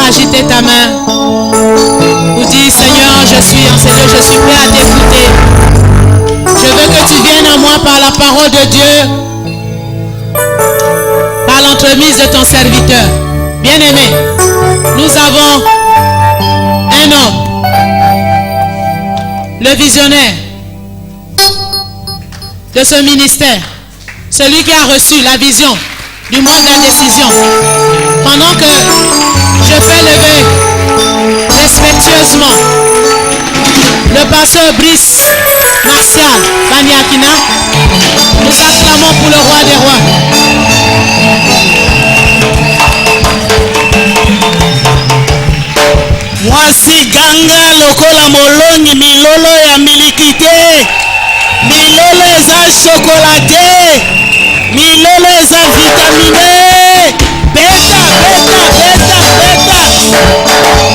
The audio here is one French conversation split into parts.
agiter ta main pour dire Seigneur, je suis en ces lieux, je suis prêt à t'écouter. Je veux que tu viennes à moi par la parole de Dieu, par l'entremise de ton serviteur. Bien-aimé, nous avons un homme, le visionnaire de ce ministère, celui qui a reçu la vision du monde des décisions. Pendant que je fais lever respectueusement le pasteur Brice Martial Baniakina, nous acclamons pour le roi des rois. Mwasi ganga lokola molongi milolo ya milikite, milolo eza chocolate, milolo eza vitamine. Beta, beta, beta, beta.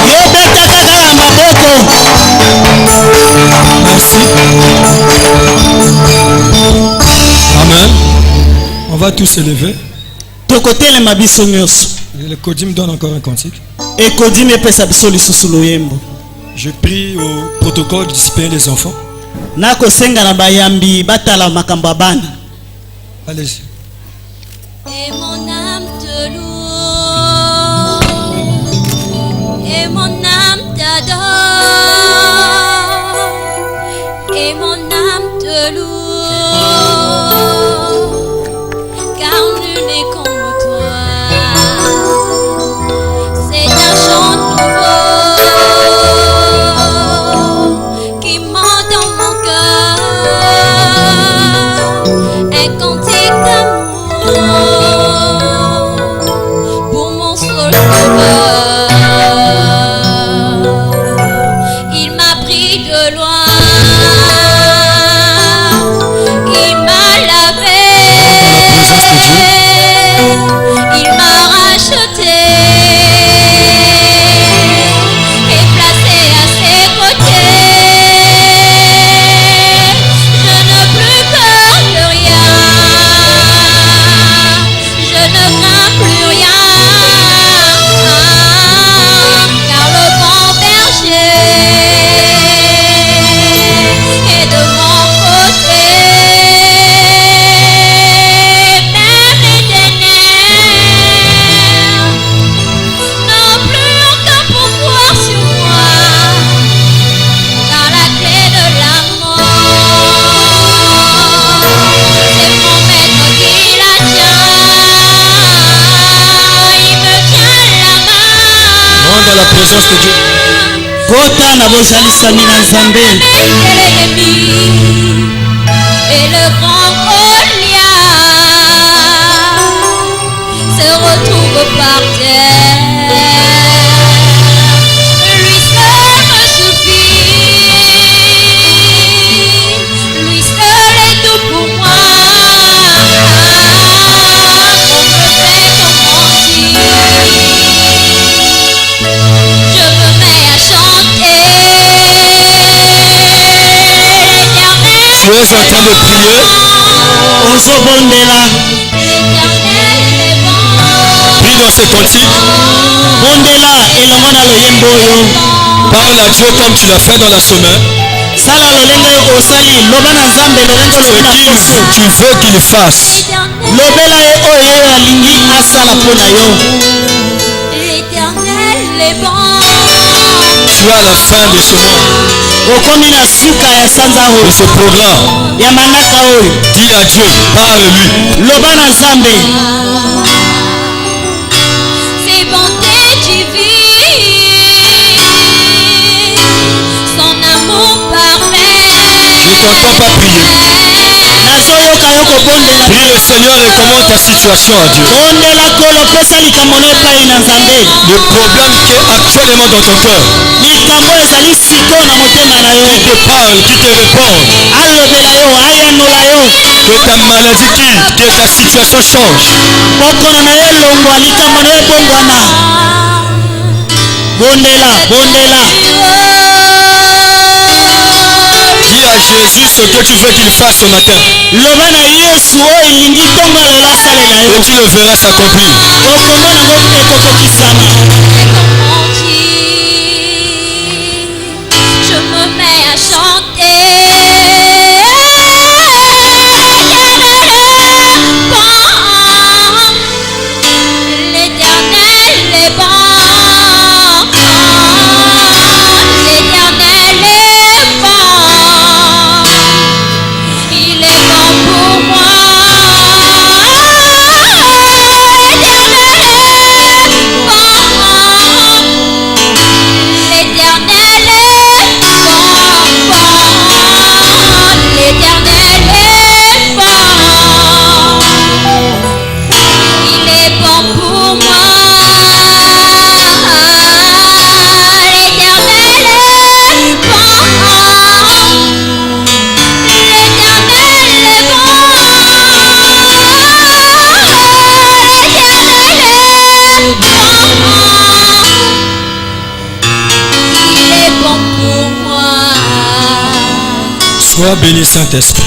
Yo beta kaka ya maboko. Merci. Amen. On va tous se lever. Tokotele mabiso nyonso. Le Kodim donne encore un cantique. Et Kodim epesa biso lisusu loyembo. Je prie au protocole de discipliner les enfants. Nako senga na bayambi batala makambo bana. Allez-y. Et mon âme te loue, et mon âme t'adore, et mon âme te loue, car nul n'est comme toi. C'est un chant nouveau qui monte dans mon cœur, un cantique d'amour pour mon sauveur. Il m'a pris de loin, il m'a lavé, il m'a racheté et placé à ses côtés. Je n'ai plus peur de rien, je ne crains plus rien, car le bon berger est de mon côté. Même les ténèbres n'ont plus aucun pouvoir sur moi, car la clé de la mort, c'est mon maître qui la tient. Il me tient la main. Rentre dans la présence de Dieu. Kota na bozalisami na Nzambe. Et le grand Goliath se retrouve par terre. Lui seul me suffit, lui seul est tout pour moi. On me fait grandir. Je me mets à chanter l'Éternel. Tu es en train de prier. Ozobondela. L'Éternel est bon. Prie dans ces cantiques. Bondela elongo na loyembo oyo. Parle à Dieu comme tu l'as fait dans la semaine. Sala lolenge osali loba na Nzambe lolenge Ce olobi na poso. que tu veux qu'il fasse. Lobela ye oyo alingi asala mpona yo. L'Éternel est bon. Tu as la fin de ce monde, Okomi na suka ya sanza de oyo. ce programme. Ya manaka oyo. Dis à Dieu, parle-lui. Loba na Nzambe. Ses bontés divines, son amour parfait. Ne t'entends pas prier. Nazoyoka yo kobondela. Prie le Seigneur et commande ta situation à Dieu. Bondela kolo pesa likambo na epai na Nzambe. Le problème qui est actuellement dans ton cœur, Likambo ezali siko na motema na yo. qui te parle, qui te répond, Alobela yo, ayanola yo. que ta maladie quitte, que ta situation change. Bokono na yo elongwa, likambo na yo ebongwana. Bondela, bondela. Dis à Jésus ce que tu veux qu'il fasse ce matin. Lobana Yesu olingi tonga lela salela yo. Et tu le verras s'accomplir. Okomona ngombe kokokisama. Je me mets à chanter. Sois béni, Saint-Esprit.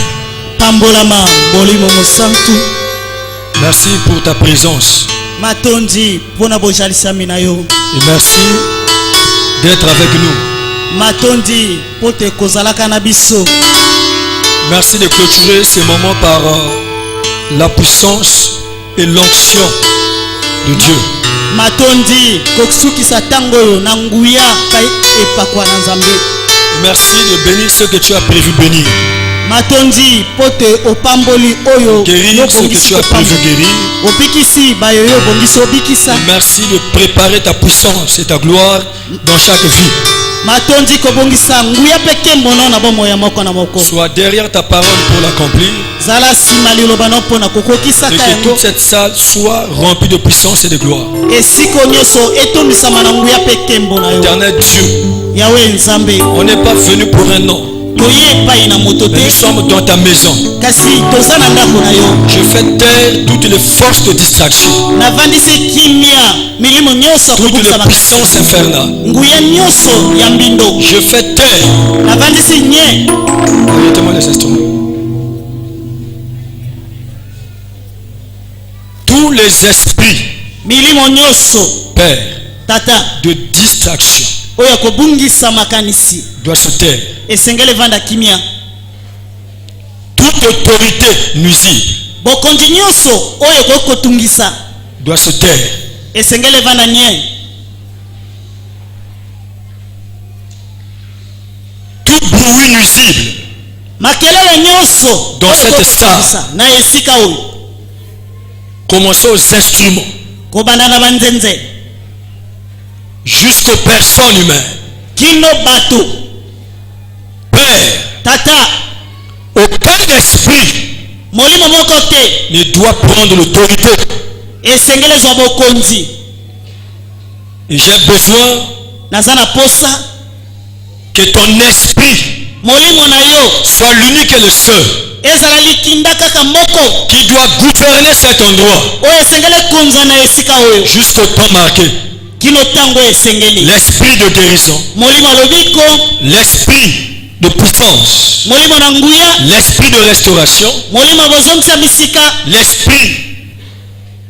Pambolama, bolimo mosantu. Merci pour ta présence. Matondi, pona bojalisa minayo. Et merci d'être avec nous. Matondi, pote kozalaka na biso. Merci de clôturer ces moments par la puissance et l'onction de Dieu. Matondi, koksukisa tango yo na nguya kai epakwa na Nzambe. Merci de bénir ceux que tu as prévu bénir. Matondi, pote opamboli oyo. Guérir ceux que tu as prévu guérir. Obikisi bayoyo bongiso obikisa. Merci de préparer ta puissance et ta gloire dans chaque vie. Matondi kobongisa nguya peke mbono na bomo ya moko na moko. Sois derrière ta parole pour l'accomplir. Zala simali lobano pona kokokisa Et que kayango. toute cette salle soit remplie de puissance et de gloire. Esiko nyoso etomisama na nguya peke mbona yo. Éternel Dieu, Yawe Nzambe. on n'est pas venu pour un nom. Toye pai na moto Mais nous te. sommes dans ta maison. Kasi toza na ndako na yo. Je fais taire toutes les forces de distraction, Navandisi kimia milimo nyoso toutes kubukisa les puissances infernales. nguya nyoso ya mbindo. Je fais taire. Navandisi nye Arrêtez-moi les instruments. Tous les esprits, milimo nyoso Père, tata de distraction oyo kobungisa makanisi doivent se taire. esengele vanda kimia. Toute autorité nuisible Bokonzi nyoso oyo kokotungisa doit se taire. esengele vanda nye. Tout bruit nuisible Makelele nyoso Dans oyo cette kokotungisa na esika oyo commençons aux instruments kobanda na banzenze jusqu'aux personnes humaines. kino bato. Père, Tata aucun esprit molimo moko te ne doit prendre l'autorité. esengele zwa bokonzi. Et j'ai besoin Naza na posa que ton esprit molimo na yo soit l'unique et le seul ezala likinda kaka moko qui doit gouverner cet endroit oyo esengele konza na esika oyo jusqu'au temps marqué. kino ntango esengeli. L'esprit de guérison, Molimo lobiko, l'esprit de puissance, molimo na nguya, l'esprit de restauration, molimo bozongisa bisika, l'esprit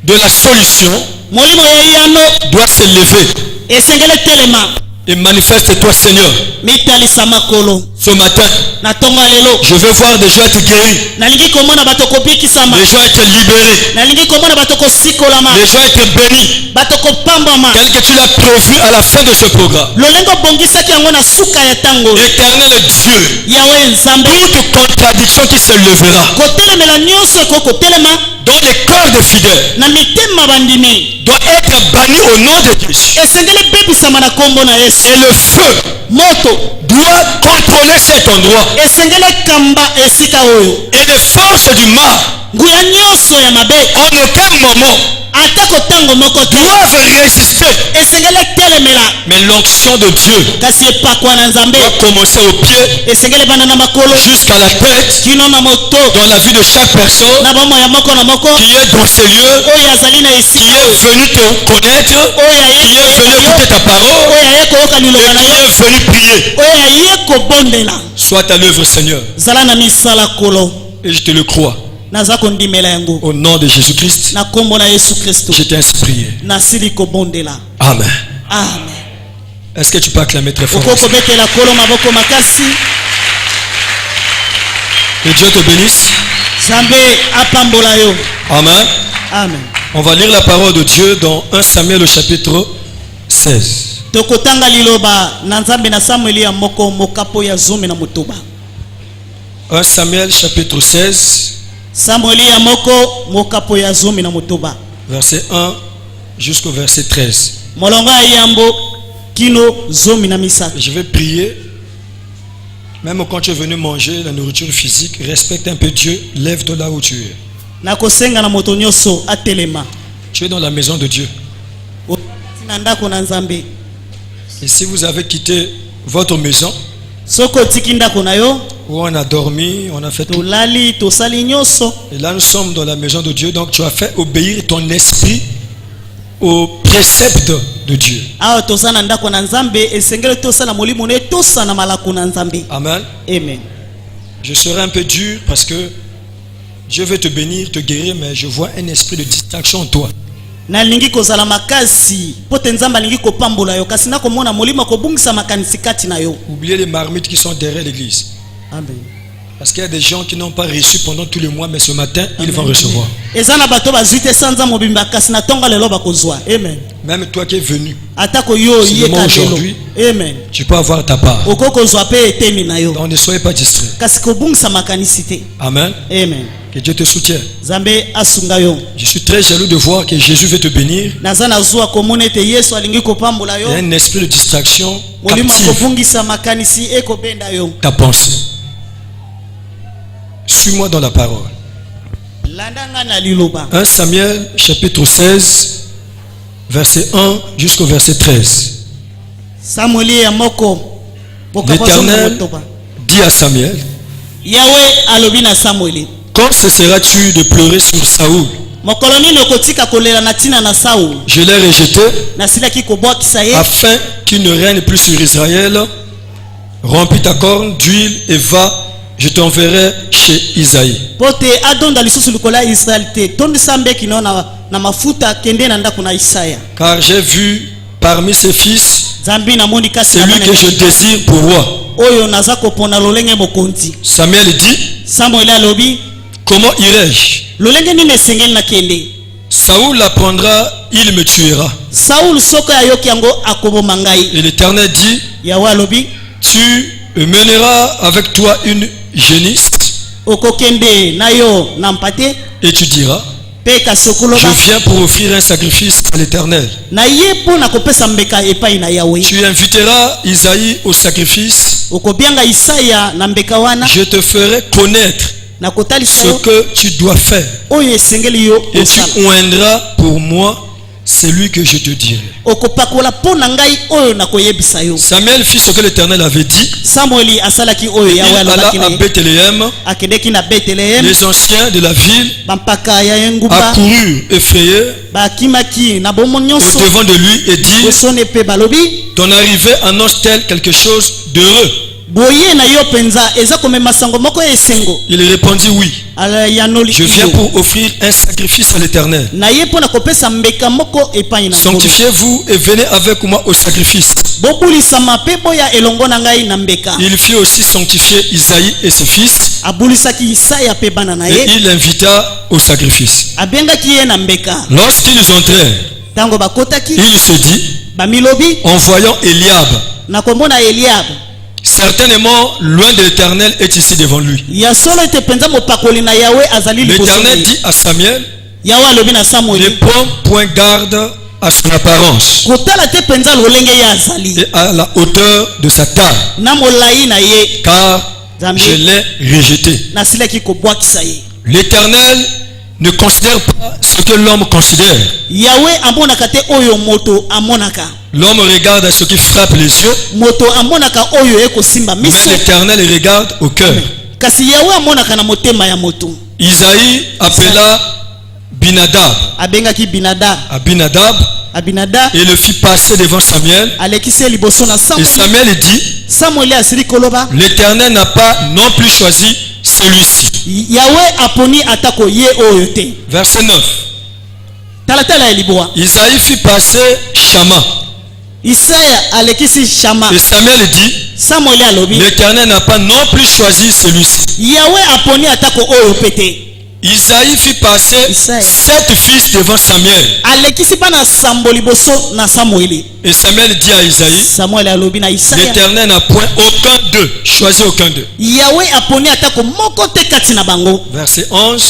de la solution molimo ya yano doit se lever esengele telema. et manifeste-toi, Seigneur. Mitalisa makolo Ce matin, na tonga lelo je veux voir des gens être guéris, nalingi komona bato kobikisama, des gens être libérés, nalingi komona bato kosikolama, des gens être bénis, bato kopambama tel que tu l'as prévu à la fin de ce programme. lolengo bongisaki yango na suka ya tango. Éternel Dieu, Yawe Nzambe toute contradiction qui se levera kotelemela nyonso ekokotelema dans les corps des fidèles na mitema bandimi doit être banni au nom de Jésus. esengeli bebisama na kombo na Yesu. Et le feu Moto doit contrôler cet endroit. esengeli kamba esika oyo. Et les forces du mal, Nguya nyonso ya mabe en aucun moment, a atako tango moko te doivent résister. esengeli telemela Mais l'onction de Dieu kasi epakwa na nzambe doit commencer au pied esengeli bana na makolo jusqu'à la tête kino na moto dans la vie de chaque personne na bomoi ya moko na moko qui est dans ces lieux, oyo azali na qui esika est venu te connaître, oyo qui est venu aye écouter ta parole, oyo aye koyoka liloba na qui yo est venu prier. oyo aye kobondela Sois à l'œuvre, Seigneur. zala na misala kolo Et je te le crois. naza kondimela yango Au nom de Jésus-Christ, na kombo na Yesu Kristo je t'ai ainsi prié. nasili kobondela Amen. amen Est-ce que tu peux acclamer très fort? oko kobetela kolo maboko makasi Que Dieu te bénisse. nzambe apambola yo Amen. amen On va lire la parole de Dieu dans 1 Samuel au chapitre 16. tokotanga liloba na nzambe na samueli ya moko mokapo ya zomi na motoba 1 Samuel chapitre 16, samueli ya moko mokapo ya zomi na motoba verset 1 jusqu'au verset 13. molongo ya yambo kino zomi na misato. Je vais prier. Même quand tu es venu manger la nourriture physique, respecte un peu Dieu, lève-toi là où tu es. nakosenga na moto nyonso atelema Tu es dans la maison de Dieu. na ndako na nzambe Et si vous avez quitté votre maison, soko otiki ndako na yo où on a dormi, on a fait tout. tolali tosali nyonso Et là, nous sommes dans la maison de Dieu. Donc, tu as fait obéir ton esprit aux préceptes de Dieu. awa toza na ndako na nzambe esengeli tosala molimo na ye tosala malako na nzambe Amen. amen. Je serai un peu dur parce que Dieu veut te bénir, te guérir, mais je vois un esprit de distraction en toi. nalingi kozala makasi po te nzambe alingi kopambola yo kasi nakomona molimo akobungisa makanisi kati na yo Oubliez les marmites qui sont derrière l'église. amen. Parce qu'il y a des gens qui n'ont pas reçu pendant tous les mois, mais ce matin, ils vont recevoir. eza na bato bazwi te sanza mobimba kasi na ntongo lelo bakozwa amen. Même toi qui es venu, atako yo Seulement yeka aujourd'hui. lelo amen. tu peux avoir ta part. oko kozwa pe etemi na yo Donc ne soyez pas distraits. kasi kobungisa makanisi te Amen. amen. Que Dieu te soutienne. nzambe asunga yo Je suis très jaloux de voir que Jésus veut te bénir. naza nazwa komona ete yesu alingi kopambola Il y a yo un esprit de distraction molimo captive akobungisa makanisi ekobenda yo ta pensée. Suis-moi dans la parole. landanga na liloba 1 Samuel chapitre 16, verset 1 jusqu'au verset 13. samueli ya moko L'Éternel dit à Samuel, yawe alobi na samueli quand cesseras-tu de pleurer sur Saoul? mokolo nini okotika kolela na ntina na saulu Je l'ai rejeté nasilaki kobwakisa ye afin qu'il ne règne plus sur Israël. Remplis ta corne d'huile et va, je t'enverrai chez Isaïe. po te adonda lisusu likolo ya israeli te tondisa mbeki no na mafuta kende na ndako na isaya Car j'ai vu parmi ses fils nzambi namoni kasi na celui bana que je désire pour roi. oyo naza kopona lolenge mokonzi. Samuel dit, samueli alobi comment irai-je? lolenge nini esengeli nakende. Saoul l'apprendra, il me tuera. saulu soko ayoki yango akoboma ngai. Et l'Éternel dit, yawe alobi tu mèneras avec toi une génisse okokende na yo na mpate et tu diras, pe kasi je okoloba viens pour offrir un sacrifice à l'Éternel. na ye mpo na kopesa mbeka epai na yawe. Tu inviteras Isaïe au sacrifice. okobianga isaya na mbeka wana Je te ferai connaître na kotalisa ce yo que tu dois faire. oyo esengeli yo Et tu osala. oindras pour moi celui que je te dirai. okopakola mpo na ngai oyo nakoyebisa yo. Samuel fit ce que l'Éternel avait dit. samueli asalaki oyo Il yawe alla alobaki na à ye. Bethléem. akendeki na betelehem. Les anciens de la ville bampaka ya engumba accoururent effrayés bakimaki na bomo nyonso au-devant de lui et dirent, bosone mpe balobi ton arrivée annonce-t-elle quelque chose d'heureux? boye na yo mpenza eza komema sango moko ya esengo. Il répondit, oui. yanoli Je viens pour offrir un sacrifice à l'Éternel. na ye mpo na kopesa mbeka moko epai na Nkolo. Sanctifiez-vous et venez avec moi au sacrifice. bobulisama mpe boya elongo na ngai na mbeka. Il fit aussi sanctifier Isaïe et ses fils abulisaki isaya mpe bana na et ye. il l'invita au sacrifice. abengaki ye na mbeka. Lorsqu'ils entrèrent, ntango bakotaki il se dit, bamilobi en voyant Eliab, na komona eliab certainement loin de l'Éternel est ici devant lui. ya solo ete mpenza mopakoli na yawe azali liboso na L'Éternel ye. dit à Samuel, yawe alobi na ne samueli prends point garde à son apparence kotala te mpenza lolenge ye azali et à la hauteur de sa taille, na molai na ye car Nzambe je l'ai rejeté. nasilaki kobwakisa ye. L'Éternel ne considère pas ce que l'homme considère. Yahweh amonaka te oyo moto amonaka. L'homme regarde à ce qui frappe les yeux, Moto amonaka oyo ekosimba mais miso. l'Éternel regarde au cœur. Kasi Yahweh amonaka na motema ya moto. Isaïe appela Binadab, Abengaki Abinadab et le fit passer devant Samuel. alekise liboso na Et Samuel. Samuel dit, Samuel asiri koloba. l'Éternel n'a pas non plus choisi celui-ci. Yahweh aponi atako ye oyo te. Verset 9. Talatala ya liboa. Isaïe fit passer Shama. Isaya alekisi Shama. Et Samuel dit, Samuel alobi. l'Éternel n'a pas non plus choisi celui-ci. Yahweh aponi atako oyo pete. Isaïe fit passer Isaïe. 7 fils devant Samuel. Alekisi bana sambo liboso na Samueli. Et Samuel dit à Isaïe, Samuel alobi na Isaya. l'Éternel n'a point aucun d'eux, choisi aucun d'eux. Yahweh aponi atako moko te kati na bango. Verset 11.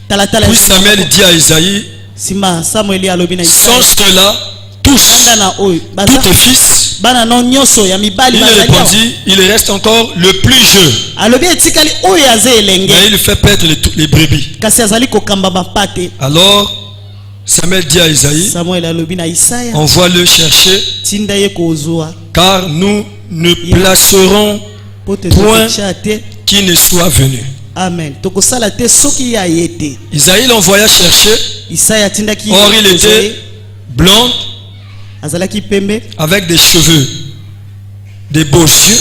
Talatala. Puis Samuel dit à Isaïe, Sima Samueli alobi na sont Isaya. ceux-là tous Banda na oyo. tous tes fils? Bana no nyoso ya mibali Il bazali awa. répondit, il reste encore le plus jeune, Alobi etikali oyo aza elenge. mais il fait paître les brebis. Kasi azali kokamba bapate. Alors Samuel dit à Isaïe, Samuel alobi na Isaya. envoie-le chercher, Tinda ye kozwa. car nous ne placerons Pote point zokotia te. qui ne soit venu. Amen. Tokosala te soki ya yete. Isaïe l'envoya chercher. Isaya tindaki. Or il était blond, Azalaki pembe. avec des cheveux, des beaux yeux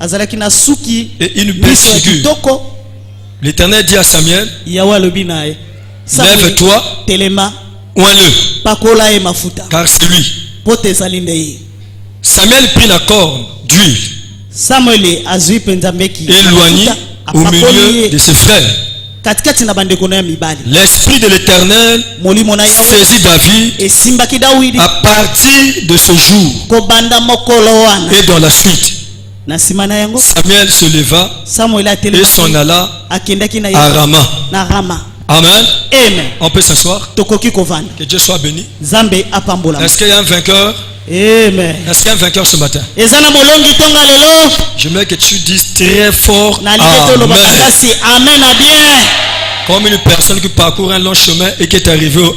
Azalaki na suki. et une belle Miso ya figure. kitoko. L'Éternel dit à Samuel, Yahweh alobi na ye. Samuel, lève-toi, telema. oins-le, Pakola ye mafuta. car c'est lui. Pote ezali nde ye. Samuel prit la corne d'huile Samuel azui penza mbeki. et éloignit au milieu de ses frères. Katikati na bandeko na ya mibali. L'esprit de l'Éternel Molimo na Yahweh saisit David esimbaki Dawidi. à partir de ce jour Kobanda mokolo wana. et dans la suite. Na sima na yango. Samuel se leva Samuel et atelema. s'en alla Akendaki na à Yahweh. Rama. Na Rama. Amen. Amen. On peut s'asseoir. Tokoki kovanda. Que Dieu soit béni. Zambe apambola. Est-ce qu'il y a un vainqueur? Amen. Est-ce qu'il y a un vainqueur ce matin? Ezana molongi tonga lelo. J'aimerais que tu dises très fort Na liketo lo Amen. bakasi. Amen a bien. Comme une personne qui parcourt un long chemin et qui est arrivée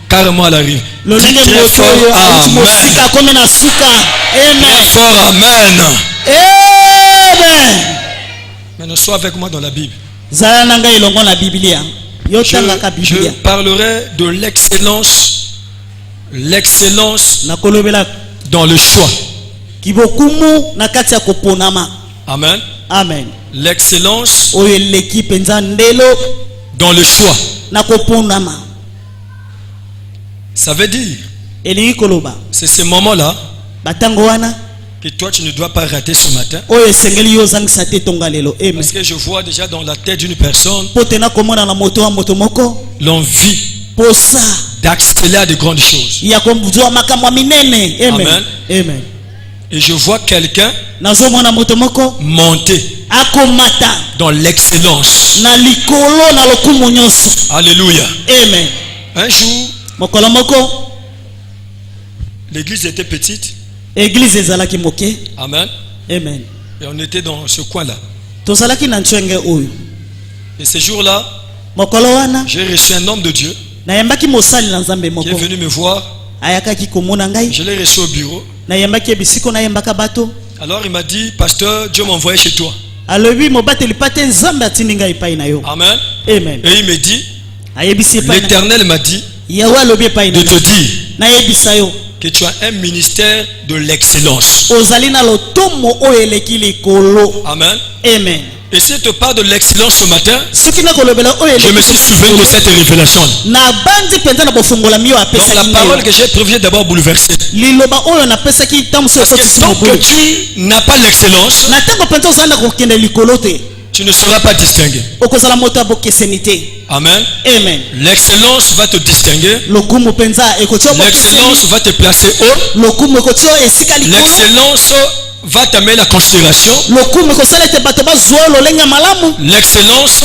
carrément à la rive. Dis Lolenge très moto fort yo Amen. mosika kome na suka. Très Amen. fort Amen. Amen. Maintenant, sois avec moi dans la Bible. Zala nanga ilongo na Biblia. Yo tanga ka Je Biblia. parlerai de l'excellence Na kolobela dans le choix. kibokumu na kati ya koponama. Amen. Amen. L'excellence Oyo eleki penza ndelo dans le choix. na koponama. Ça veut dire, Elingi koloba. c'est ce moment-là Batango wana que toi tu ne dois pas rater ce matin. oyo esengeli yo zangisa te tonga lelo. Amen. Parce que je vois déjà dans la tête d'une personne Potena komona na moto wa moto moko l'envie posa d'accélérer à de grandes choses. ya komzwa makambo ya minene. Amen. Amen. Amen. Et je vois quelqu'un Nazomona moto moko monter akomata dans l'excellence. na likolo na lokumu nyonso. Alléluia. Amen. Un jour, Mokolo moko l'église était petite. église ezalaki moke. Amen. Amen. Et on était dans ce coin-là. Tozalaki na nchwenge oyo. Et ce jour-là, Mokolo wana j'ai reçu un homme de Dieu nayembaki mosali na Nzambe qui est moko. venu me voir. Ayakaki komona ngai. Je l'ai reçu au bureau. Nayembaki bisiko nayembaka bato. Alors il m'a dit, pasteur, Dieu m'a envoyé chez toi. Alobi mobateli pate Nzambe atindi ngai epai na yo. Amen. Amen. Et il me dit, Ayebisi epai na l'Éternel m'a dit Yahweh alobi epai de na te dire nayebisa yo. que tu as un ministère de l'excellence. Ozali na lotomo oyo eleki likolo. Amen. Amen. Et si je te parle de l'excellence ce matin, Soki na kolobela oyo je me suis souvenu de cette révélation. na bandi penza na bofungola miyo Donc apesa la parole que j'ai prévue est d'abord bouleversée. liloba oyo napesaki tamuso Parce que ekotisi tant que mobulu. tu n'as pas l'excellence, Na ntango penza ozali na kokende likolo te tu ne seras pas distingué. okozala moto ya bokeseni te. Amen. Amen. L'excellence va te distinguer. Lokumu penza ekoti yo L'excellence bokeseni. va te placer haut. Lokumu ekoti yo esika likolo. L'excellence va t'amener la considération. Lokumu ekosala ete bato bazwa yo lolenge ya malamu. L'excellence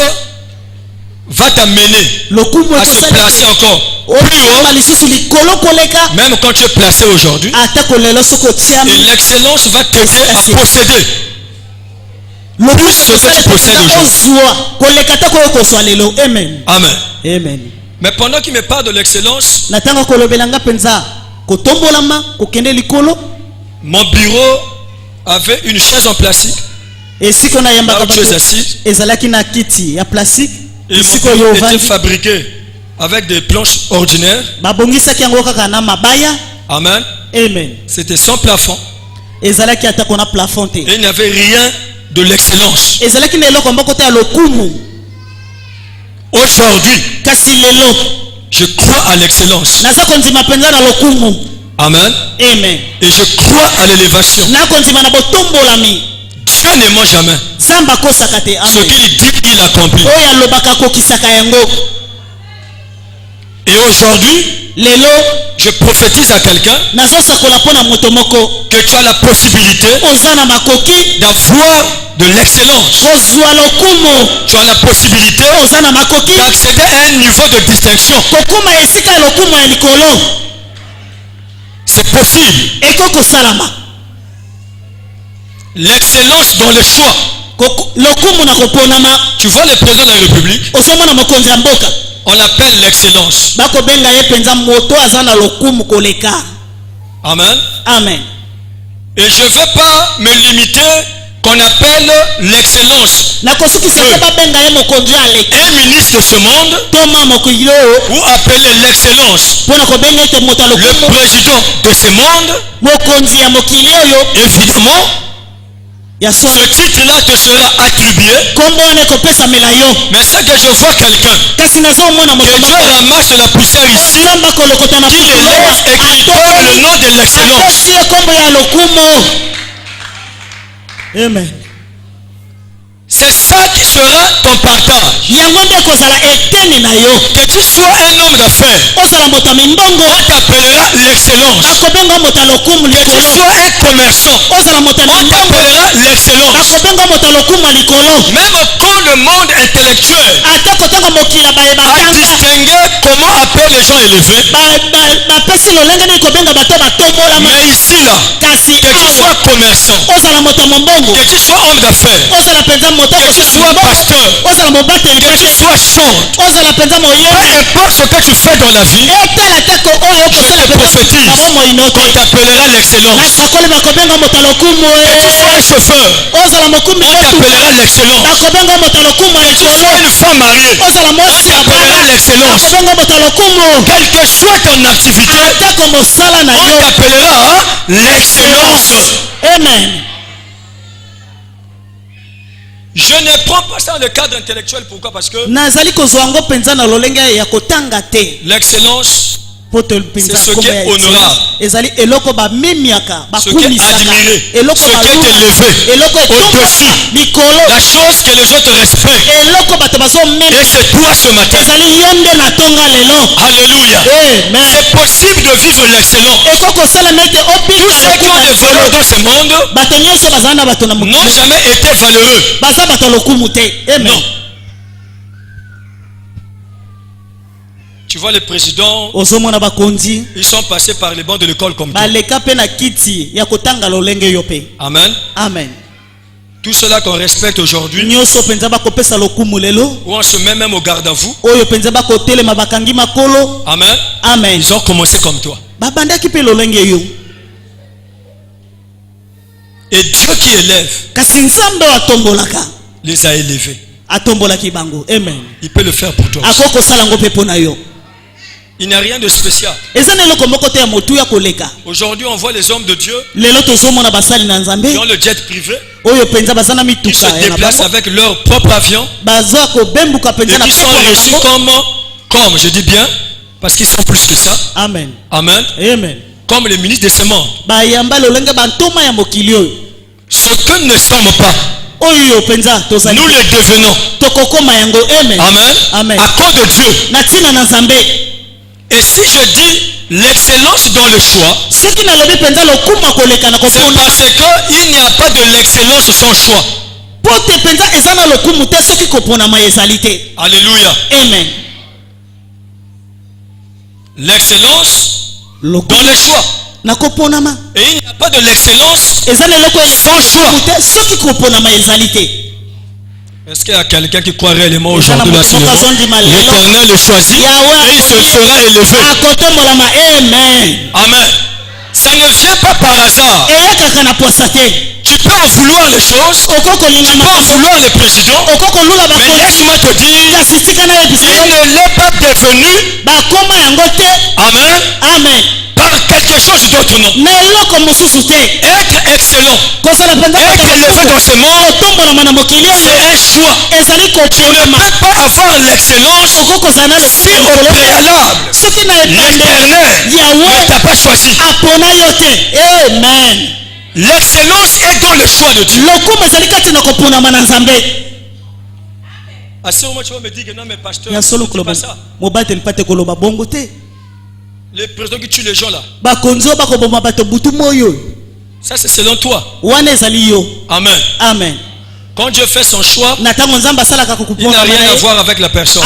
va t'amener Lokumu à se ekosala placer encore plus okoma haut, lisusu likolo koleka même quand tu es placé aujourd'hui. ata kolelo soki Et otiami. l'excellence va t'aider à posséder. Lokumu ce que tu ekosala ete possèdes aujourd'hui. ozwa koleka ta koyo kozwa lelo. Amen. Amen. Amen. Mais pendant qu'il me parle de l'excellence, natanga kolobelanga penza kotombolama kokende likolo. mon bureau avait une chaise en plastique. Esiko na yamba Là où tu es assis. ezalaki na kiti ya plastique. Et Esiko mon yo bureau était vandi fabriqué avec des planches ordinaires. babongisaki yango kaka na mabaya. Amen. Amen. C'était sans plafond. Ezalaki ata kona plafond te. Et il n'y avait rien de l'excellence. Ezalaki na eloko mboko te ya lokumu. Aujourd'hui, Kasi lelo je crois à l'excellence. naza konzima penza na lokumu. Amen. Amen. Et je crois à l'élévation. Na konzima na botombolami. Dieu ne ment jamais. Zamba kosaka te. Ce Amen. qu'il dit, il accomplit. Oyo alobaka kokisaka yango. Et aujourd'hui, Lelo je prophétise à quelqu'un nazosakola pona moto moko. que tu as la possibilité Oza na makoki d'avoir de l'excellence. kozwa lokumu. Tu as la possibilité Oza na makoki d'accéder à un niveau de distinction. kokuma esika ya lokumu ya likolo. C'est possible. Ekoko salama. L'excellence dans le choix. Lokumu na koponama. Tu vois le président de la République, Ozomona mokonzi ya mboka. on l'appelle l'excellence. Bako benga ye penza moto aza na lokumu koleka. Amen. Amen. Et je ne veux pas me limiter qu'on appelle l'excellence. Na kosukisa te babenga ye mokonzi aleka. Un ministre de ce monde, Toma mokilo ou appeler l'excellence pona kobenga ete moto ya le lokumu. président de ce monde, Mokonzi ya mokili oyo évidemment, ya ce solo. titre-là te sera attribué. Kombo wana ekopesamela yo. Mais c'est que je vois quelqu'un Kasi nazomona que moto Dieu moko. ramasse de la poussière ici, Nzamba kolokota na qui l'élève et qui lui donne le nom de l'excellence. Atosi ye kombo ya lokumu. Amen. C'est ça qui sera ton partage. Yango nde kozala eteni na yo. Que tu sois un homme d'affaires, Ozala moto ya mimbongo. on t'appellera l'excellence. Bakobenga moto ya lokumu Que tu likolo. sois un commerçant, Ozala moto ya on mimbongo. t'appellera l'excellence. Bakobenga moto ya lokumu ya likolo. Même quand le monde intellectuel Ata kotanga mokili a bayebakanga. distingué comment appeler les gens élevés, Bapesi lolenge nini kobenga bato batombolama. mais ici là, Kasi que tu awa sois commerçant, ozala moto ya mombongo. que tu sois homme d'affaires, Ozala penza moto que tu sois pasteur, ozala mobateli que tu sois chante, ozala penza peu moyembi. importe ce que tu fais dans la vie, Etala teko oyo je okosala te prophétise bango moino qu'on te. t'appellera l'excellence. Nasakoli bakobenga moto ya lokumu. Que tu sois un chauffeur, Ozala mokumbi on t'appellera l'excellence. bakobenga moto ya lokumu ya Que tu likolo. sois une femme mariée, Ozala on mwasi ya t'appellera bana l'excellence. bakobenga moto ya lokumu. Quelle que soit ton activité, Atako mosala na on yo. t'appellera l'excellence. Amen. Je ne prends pas ça dans le cadre intellectuel. Pourquoi? Parce que nazali kozwa yango penza na lolenge ya kotanga te. l'excellence, Poto penza c'est ce kombo qui ya est honorable, ezali eloko bamemiaka ce qui est bakumisaka admiré, eloko ce qui est baluka, élevé, eloko au-dessus, likolo, la chose que les autres respectent. eloko bato Et bazomema c'est toi ce matin. ezali yo nde natonga lelo. Alléluia. Amen. C'est possible de vivre l'excellence. ekokosala nete Tous ceux qui ont des valeurs dans ce monde bato nyonso baza na bato na n'ont mokili jamais été valeureux. baza bato lokumu te. Amen. Non. Tu vois les présidents, ozomona bakonzi ils sont passés par les bancs de l'école comme toi. baleka mpe na kiti ya kotanga lolenge yo mpe. Amen. Amen. Tout cela qu'on respecte aujourd'hui, nyonso penza bakopesa lokumu lelo où on se met même au garde à vous. oyo penza bakotelema bakangi makolo. Amen. Amen. Ils ont commencé comme toi. babandaki mpe lolenge yo. Et Dieu qui élève kasi nzambe atombolaka les a élevés. atombolaki bango. Amen. Il peut le faire pour toi aussi. akokosala yango mpe mpo na yo. Il n'y a rien de spécial. eza na eloko moko te ya motu ya koleka. Aujourd'hui, on voit les hommes de Dieu lelo tozomona basali na nzambe qui ont le jet privé, oyo penza baza na qui mituka se ya na déplacent bango. avec leur propre avion baza kobembuka et penza na qui sont poko na reçus bango. comme je dis bien, parce qu'ils sont plus que ça. Amen. Amen. Amen. Comme les ministres de ce monde. bayamba lolenge bantoma ya mokili oyo. Ce que nous ne sommes pas, oyo penza tozali nous le devenons. tokokoma yango. Amen. Amen. Amen. À cause de Dieu. na ntina na nzambe. Et si je dis l'excellence dans le choix, soki nalobi penza lokuma koleka na c'est kopona parce qu'il n'y a pas de l'excellence sans choix. po te penza eza na lokumu te soki koponama ezali te. Alléluia. Amen. L'excellence dans lokumu le choix. na koponama Et il n'y a pas de l'excellence eza na eloko sans choix. te soki koponama ezali te. Est-ce qu'il y a quelqu'un qui croit réellement aujourd'hui là sur L'éternel le choisit et il se fera élever. Amen. Amen. Ça ne vient pas par hasard. Tu peux en vouloir les choses, tu peux en vouloir les présidents, mais laisse-moi te dire, il ne l'est pas devenu. Amen. Amen. Par quelque chose d'autre, non. Être excellent, être élevé dans ce monde, c'est un choix. Tu ne peux pas avoir l'excellence si au préalable l'Éternel ne t'a pas choisi. Amen. L'excellence est dans le choix de Dieu. À ce moment, tu vas me dire que non, mais pasteur, c'est pas ça. Les présidents qui tuent les gens là. Ça c'est selon toi. Amen. Amen. Quand Dieu fait son choix, il n'a rien à voir avec la personne.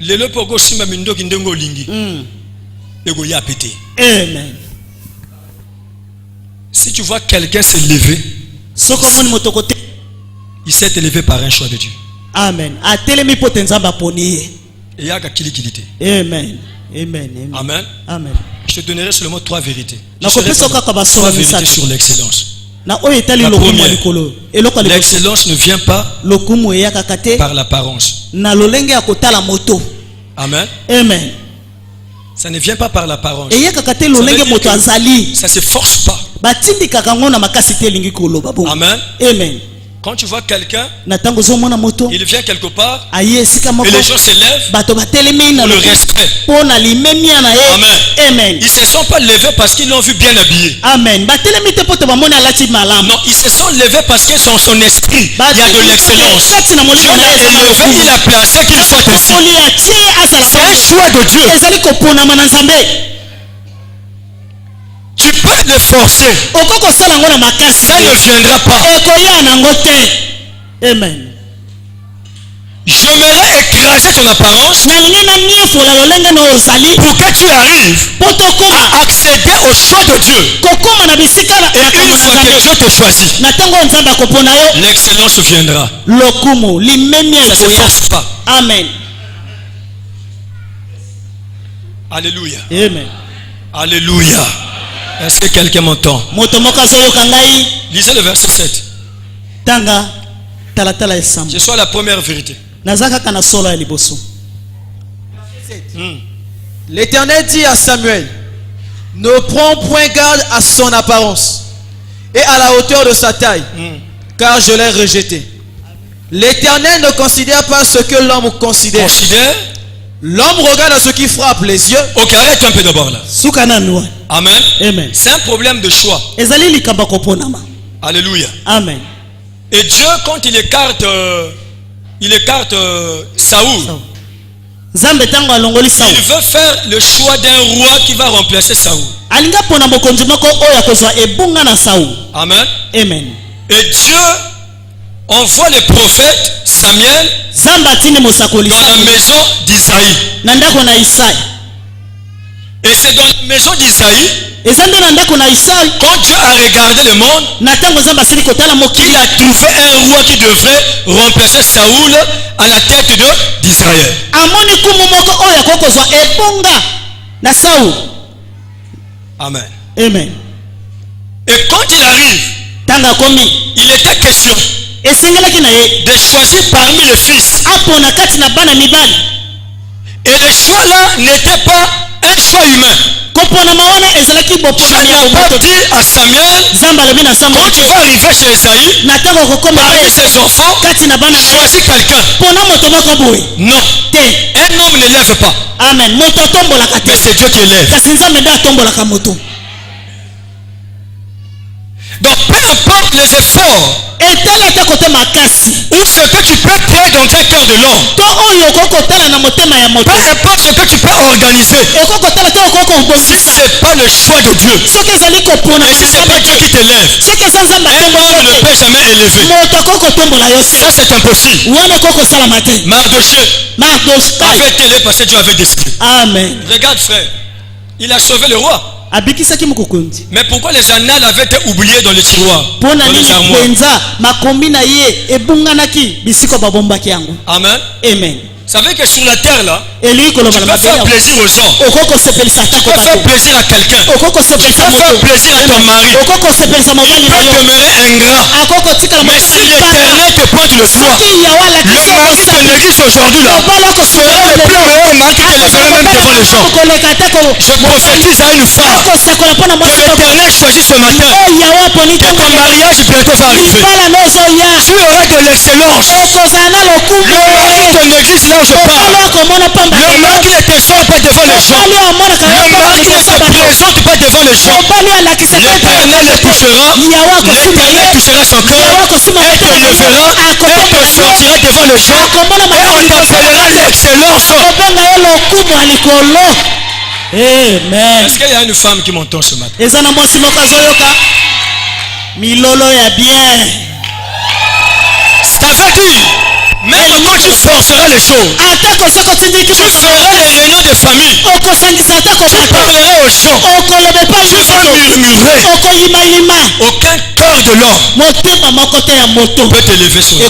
Lelo poko sima mindo kindengo lingi. Ego ya pété. Amen. Si tu vois quelqu'un se lever, il s'est élevé par un choix de Dieu. Amen. Amen. Amen. Amen. Amen. Je te donnerai seulement 3 vérités. Na 3 vérités sur l'excellence. La première, l'excellence ne vient pas par l'apparence. Amen. Amen. Ça ne vient pas par l'apparence. Ça ne se force pas. Amen. Amen. Quand tu vois quelqu'un, il vient quelque part et les gens se lèvent pour le respect. Amen. Ils ne se sont pas levés parce qu'ils l'ont vu bien habillé. Amen. Non, ils se sont levés parce que son esprit, il y a de l'excellence. Dieu l'a élevé, il a placé qu'il soit ici. C'est un choix de Dieu. Tu peux le forcer. Ça ne viendra pas. Amen. J'aimerais écraser ton apparence pour que tu arrives à accéder au choix de Dieu. Et une fois que Dieu te choisit, l'excellence viendra. Ça ne se force pas. Amen. Alléluia. Amen. Alléluia. Est-ce que quelqu'un m'entend? Lisez le verset 7. Je suis la première vérité. L'Éternel dit à Samuel: ne prends point garde à son apparence et à la hauteur de sa taille, car je l'ai rejeté. L'Éternel ne considère pas ce que l'homme considère. L'homme regarde à ce qui frappe les yeux. Ok, arrête un peu d'abord là. Amen. Amen. C'est un problème de choix. Alléluia. Amen. Et Dieu, quand il écarte Saoul, il veut faire le choix d'un roi qui va remplacer Saoul. Amen. Amen. Et Dieu envoie le prophète Samuel dans la maison d'Isaïe. Et c'est dans la maison d'Isaïe, quand Dieu a regardé le monde, il a trouvé un roi qui devrait remplacer Saoul à la tête d'Israël. Amen. Amen. Et quand il arrive, il était question de choisir parmi les fils. Et le choix là n'était pas un choix humain. Dieu n'a pas dit à Samuel: quand tu vas arriver chez Esaïe, parmi ses enfants, choisis quelqu'un. Non. Un homme ne lève pas. Amen. Mais c'est Dieu qui lève. Donc peu importe les efforts ou ce que tu peux créer dans un cœur de l'homme, peu importe ce que tu peux organiser, si ce n'est pas le choix de Dieu, et si ce n'est pas Dieu qui te lève, un homme ne peut jamais élever. Ça c'est impossible. Mardochée avait été élevé parce que Dieu avait décidé. Amen. Regarde frère, il a sauvé le roi. abikisaki mokokonzi. Mais pourquoi les annales avaient été oubliées dans les tiroirs, dans les armoires? Penza makombi na ye ebunganaki bisiko babombaki yango. Amen. Amen. Vous savez que sur la terre là, Tu tu peux faire plaisir aux gens. Tu peux faire plaisir à quelqu'un. Tu peux faire plaisir à ton mari. Il peut demeurer ingrat. Mais si l'Éternel te pointe le doigt, le mari de l'église aujourd'hui là sera le plus meilleur mari qui te lèverait même devant les gens. Je prophétise à une femme que l'Éternel choisit ce matin que ton mariage bientôt va arriver. Tu auras de l'excellence. Le mari de ton église là où je parle, le mari ne te sort pas devant les gens, le mari ne se présente pas devant les gens. L'Éternel le touchera, l'Éternel touchera son cœur et te lèvera et te sortira devant les gens et on t'appellera l'excellence. Amen. Est-ce qu'il y a une femme qui m'entend ce matin? Milolo ya bien. Ça veut dire, même quand tu forceras les choses, tu feras les réunions de famille, tu parleras aux gens, tu vas murmurer. Aucun cœur de l'homme peut t'élever sur lui.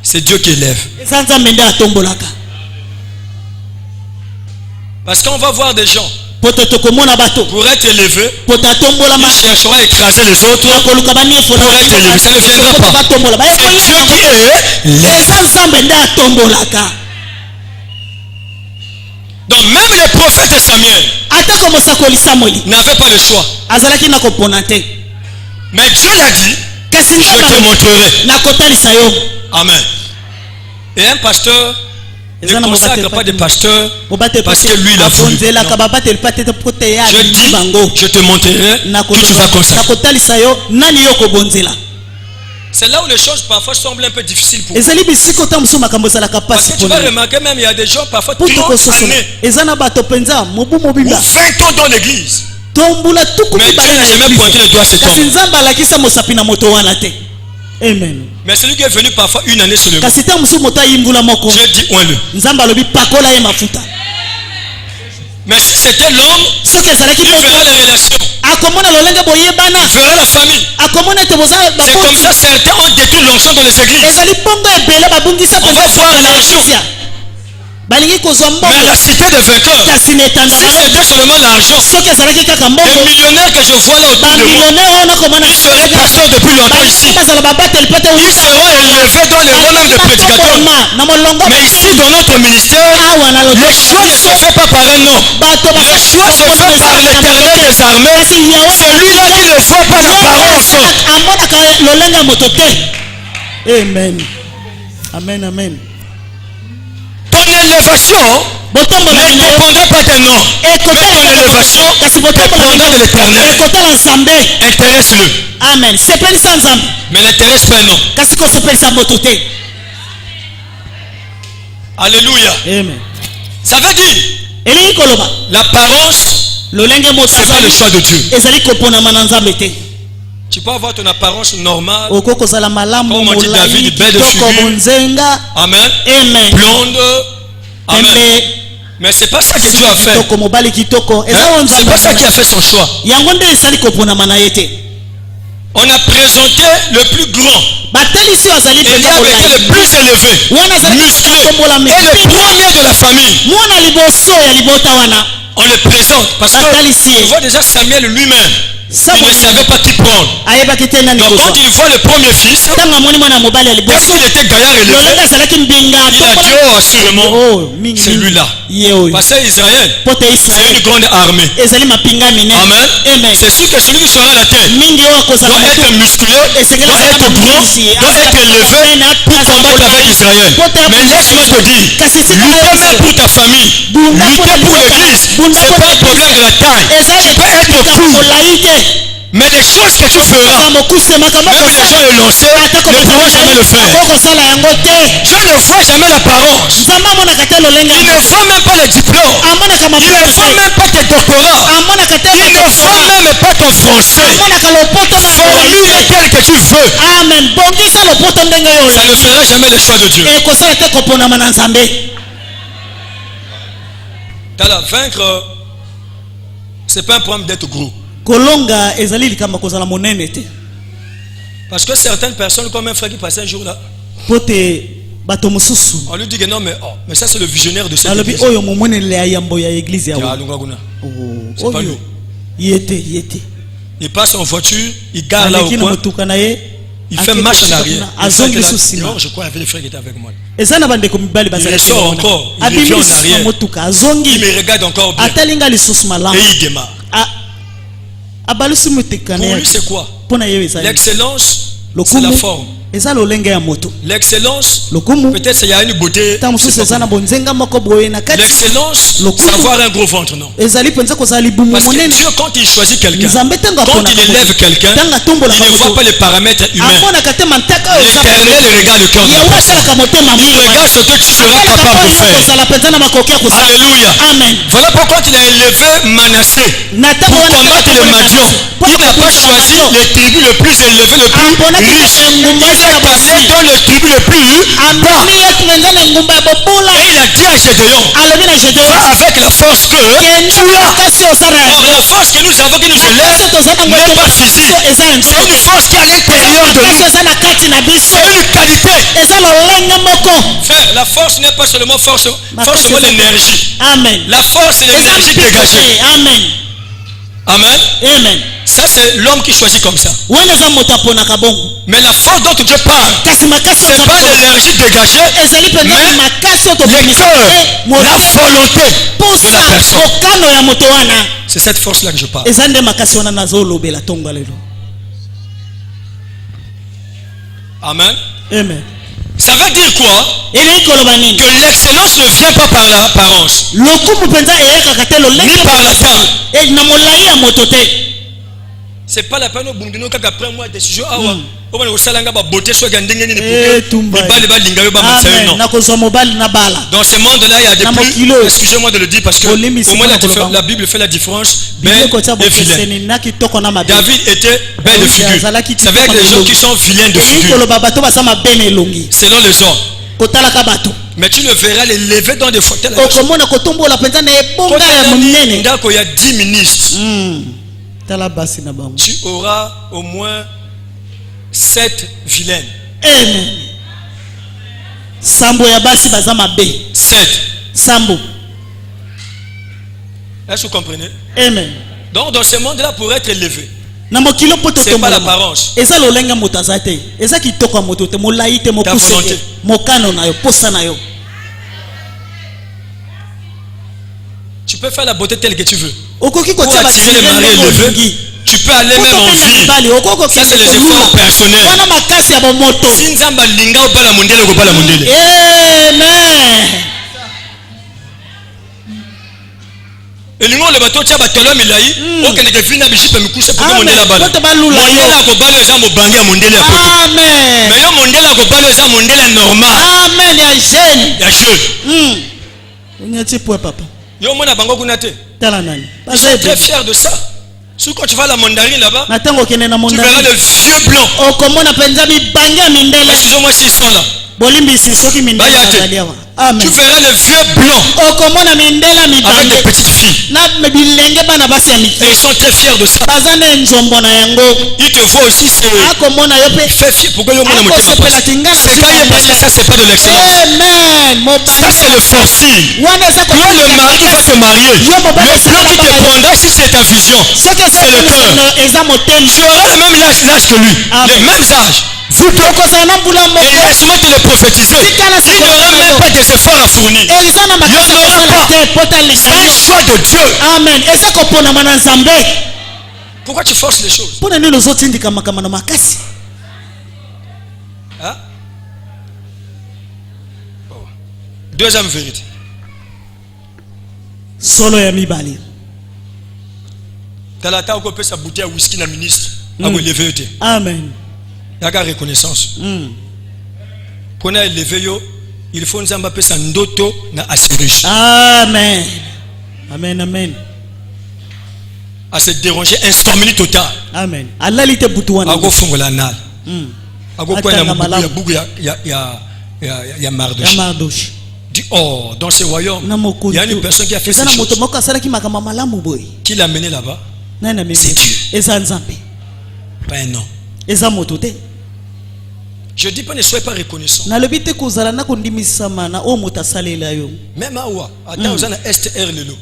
C'est Dieu qui élève. Parce qu'on va voir des gens, pour être élevé, ils chercheront à écraser les autres pour être élevé. Ça ne viendra pas. C'est Dieu qui élève. Donc même les prophètes de Samuel n'avaient pas le choix. Mais Dieu l'a dit, je te montrerai. Amen. Et un pasteur ne consacre pas de pasteur parce que lui il a voulu. Je dis, je te montrerai qui tu vas consacrer. C'est là où les choses parfois semblent un peu difficiles pour vous. Parce que tu vas remarquer même il y a des gens parfois 30 années ou 20 ans dans l'église. Mais Dieu n'a jamais pointé le doigt à cet homme. Amen. Mais celui qui est venu parfois une année seulement, Dieu dit ouin-le. Mais si c'était l'homme, il verra les relations, il verra la famille. C'est comme ça certains ont détruit l'onction dans les églises. On va voir l'argent. Mais la cité des vainqueurs, si c'était seulement l'argent, les millionnaires que je vois là autour de moi, ils seraient pasteurs depuis longtemps ici. Ils seront élevés dans les rangs même de prédicateurs. Mais ici dans notre ministère, le choix ne se fait pas par un homme. Le choix se fait par l'Éternel des armées. Celui-là qui ne voit pas l'apparence. Amen. Amen, amen. Ton élévation ne dépendra pas d'un homme, mais ton élévation dépendra de l'Éternel. Intéresse-le. Amen. Mais n'intéresse pas un homme. Alléluia. Amen. Ça veut dire l'apparence, c'est pas le choix de Dieu. Tu peux avoir ton apparence normale, comme on dit David, belle de figure, amen, blonde, amen. Mais c'est pas ça que Dieu a fait. C'est pas ça qui a fait son choix. On a présenté le plus grand, Eliab était le plus élevé, musclé, et le premier de la famille. On le présente parce que tu vois déjà Samuel lui-même, il ne savait pas qui prendre. Donc quand il voit le premier fils, parce qu'il était gaillard élevé, il a dit oh assurément c'est lui-là. Parce que Israël, c'est une grande armée. Amen. C'est sûr que celui qui sera à la tête doit être musclé, doit être grand, doit être élevé pour combattre avec Israël. Mais laisse-moi te dire, lutter même pour ta famille, lutter pour l'église, c'est pas un problème de la taille. Tu peux être court. Mais les choses que tu feras, même les gens le lancer, ne pourront jamais le faire. Dieu ne voit jamais l'apparence. Il ne voit même pas les diplômes. Il ne voit même pas tes doctorats. Il ne voit même pas ton français. Formule tel que tu veux. Ça ne fera jamais le choix de Dieu. T'as la vaincre, c'est pas un problème d'être gros. kolonga ezali likamba kozala monene te. Parce que certaines personnes, comme un frère qui passait un jour là, pote bato mosusu on lui dit que non, mais ça c'est le visionnaire de cette alobi église. oyo momonele ya yambo ya église ya Ya, lunga kuna. C'est pas oyo lui. yete Il passe en voiture, il gare là au aleki na coin, motuka na ye il fait marche en arrière. Il fait azongi que là, susima non, je crois qu'il y avait des frères qui étaient avec moi. eza na bandeko mibali bazali ressort encore, il revient en arrière. motuka Il azongi me regarde encore bien atalinga lisusu malamu et il démarre. abalusi motekane Pour lui, c'est quoi? mpona ye ezali L'excellence, c'est la lokumu forme. eza lolenge ya moto L'excellence, lokumu peut-être il y a une beauté. ntango mosusu eza na bonzenga moko boye na kati L'excellence, Lokumu. c'est avoir un gros ventre, non? ezali mpenza kozala libumu Parce que monene Dieu, quand il choisit quelqu'un, nzambe ntango quand aponaka il élève moto, quelqu'un, ntango atombolaka il ne voit moto pas les paramètres humains. amonaka te mantaka oyo eza L'Éternel regarde le cœur de la yewe personne. asalaka motema Il regarde ce que tu seras capable de faire. kozala mpenza na makoki ya kosala. Alléluia. Amen. Voilà pourquoi il a élevé Manassé Na pour ntango wana combattre les Madians. Il n'a pas choisi les tribus les plus élevées, les plus riches. Il est passé dans les tribus les plus bas. amemi ye mpenza na engumba ya bobola Et il a dit à Gédéon, alobi na Gédéon va avec la force que tu as. makasi osala Or, la force que nous avons, qui nous élève, n'est pas physique. eza ya C'est une force qui est à l'intérieur de makasi nous. eza na kati na biso C'est une qualité. eza lolenge moko. Frère, la force n'est pas seulement forcément l'énergie. Amen. La force, c'est l'énergie dégagée. Amen. Amen. Amen. Ça, c'est l'homme qui choisit comme ça. wana eza moto aponaka bongo Mais la force dont Dieu parle, kasi makasi c'est pas l'énergie dégagée, ezali mpenza mais makasi oyo le tobimisa cœur, te la volonté de posa la personne. mokano ya moto wana C'est cette force-là que je parle. eza nde makasi wana nazolobela ntongo ya lelo. Amen. Amen. Ça veut dire quoi? elingi koloba nini Que l'excellence ne vient pas par l'apparence, lokumu mpenza eyakaka te ni par la taille. na molai ya moto te. C'est pas la peine au bundino kaka après moi décision awa. Oba ko salanga ba beauté so gandenge ni tumba. pour libali ba linga yo ba matsayo Amen. non. nakozwa mobali na bala Dans ce monde-là, il y a des Na plus. mokilo. Excusez-moi de le dire parce que au Olimi moins sima la Bible fait la différence bile belle kotia et vilain. bokeseni na kitoko na mabe David était belle de figure. Azalaki Ça veut dire que les gens qui sont vilains de elingi figure, koloba bato baza mabe na elongi selon les hommes. kotalaka bato Mais tu le verras les lever dans des fauteuils. okomona kotombola mpenza na ebonga ya monene. D'accord, il y a 10 ministres. tala basi na bango. Tu auras au moins 7 vilaines. Amen. Sambo ya basi baza mabe 7. sambo. Est-ce que vous comprenez? Amen. Donc dans ce monde-là, pour être élevé, na mokilo poto c'est pas l'apparence. eza lolenga moto aza te eza kitoko ya moto te molai te mokuse volonté. te mokano na yo posa na yo. Tu peux faire la beauté telle que tu veux. okoki Pour kotia attirer les maris élevés, tu peux aller même en ville. Ça, c'est les efforts personnels. wana makasi ya bomoto. Si nzamba linga obala mondele kobala mondele. Amen. elingo le bato tia batolo milai okende ke fina bishipe mikuse pour Amen. mondela bala. Poto balula yo. Mondela kobala eza mobangi ya mondele ya poto. Amen. Mais yo mondela kobala eza mondele normal Amen ya jeune. ya jeune. Unyati po papa. Yo mona bango kuna te. Tala nani. Ils sont très fiers de ça. Si quand tu vas à la mandarine là-bas, Na tango kene na tu monda. verras le vieux blanc. Okomona penza bibangia mindele. Excusez-moi s'ils sont là. Bolimbisi soki mindele Bayate. azaliawa. Amen. Tu verras le vieux blanc Okomona mindela avec des mibange. petites filles. Na bilenge bana basi ya Et miki. ils sont très fiers de ça. Baza ne nzombo na yango. Ils te voient aussi, c'est Akomona yo pe. fait fier. Pourquoi yo mona Ako motema sepela passe. tinga C'est quand il parce que ça c'est pas de l'excellence. Amen. Ça c'est le forcing. Wana eza Toi le mari qui va se marier, le plan qui te prendra si c'est ta vision, soki c'est le cœur. eza motema. Tu auras le même l'âge que lui, les mêmes âges. Vous okozala na mbula Et moko. laisse-moi te le prophétiser. Il n'y aura même pas des efforts à fournir. Eza na makasi Il y en aura kosala pas. te pota C'est leka un yo. choix de Dieu. Amen. Eza koponama na Nzambe. Pourquoi tu forces les choses? Mpona nini ozotindika makambo na makasi? Hein? Bon. Deuxième vérité. Solo ya mibali. Talata okopesa sa bouteille à whisky na ministre. A vous élever te. Amen. Yaka reconnaissance. Pour na élever yo, il faut nzamba pesa ndoto na assurance. Amen. Amen, amen. À se déranger insomnie totale. Amen. Alali te butu wana. Ago fungola nal. Ago kwa na Atanga mbuku ya malamu. bugu ya Ya Mardoche. Mardoche. dit, oh, dans ce royaume, il y a une personne qui a fait ces choses. Qui l'a mené là-bas? C'est Dieu. Pas un homme. Je dis pas ne soyez pas reconnaissant. Même à Oua, attends, vous avez un STR Lelo.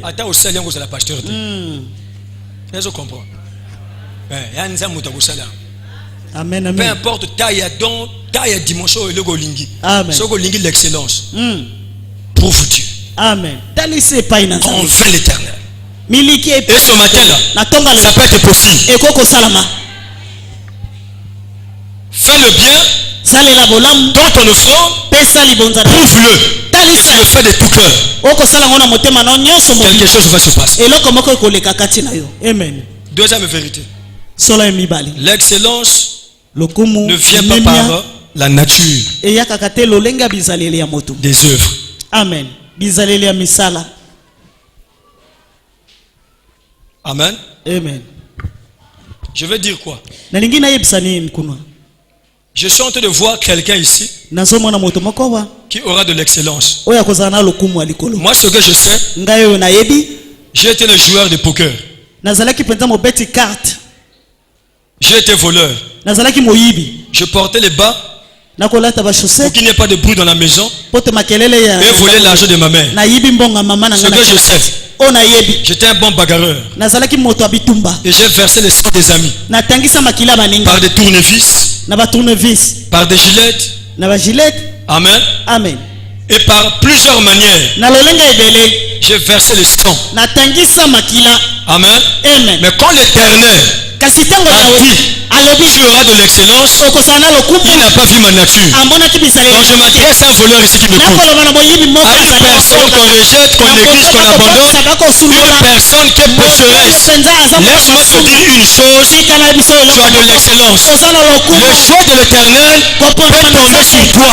Attends, vous avez un pasteur. Vous comprenez? Amen. Peu importe taille, don, taille, dimension et le golingi. Ce golingi l'excellence. Prouve Dieu. Amen. On veut l'éternel. Et ce matin-là, ça peut être possible. Fais le bien dans ton offrande. Prouve-le. Si tu le fais de tout cœur, quelque chose va se passer. Amen. Deuxième vérité. L'excellence ne vient pas par la nature des œuvres. Amen. Amen. Amen. Je veux dire quoi? Je suis en train de voir quelqu'un ici qui aura de l'excellence. Moi, ce que je sais, j'ai été le joueur de poker. J'ai été voleur. Je portais les bas pour qu'il n'y ait pas de bruit dans la maison et voler l'argent de ma mère. Ce que je sais, j'étais un bon bagarreur et j'ai versé le sang des amis par des tournevis, par des gilettes. Amen. Amen. Et par plusieurs manières, j'ai versé le sang. Amen. Amen. Mais quand l'Éternel a dit tu auras de l'excellence, il n'a pas vu ma nature. Donc je m'adresse à un voleur ici qui me écoute. À une personne qu'on rejette, qu'on néglige, qu'on abandonne, une personne qui est pécheresse. Laisse-moi te dire une chose, tu as de l'excellence. Le jour de l'Éternel peut tomber sur toi.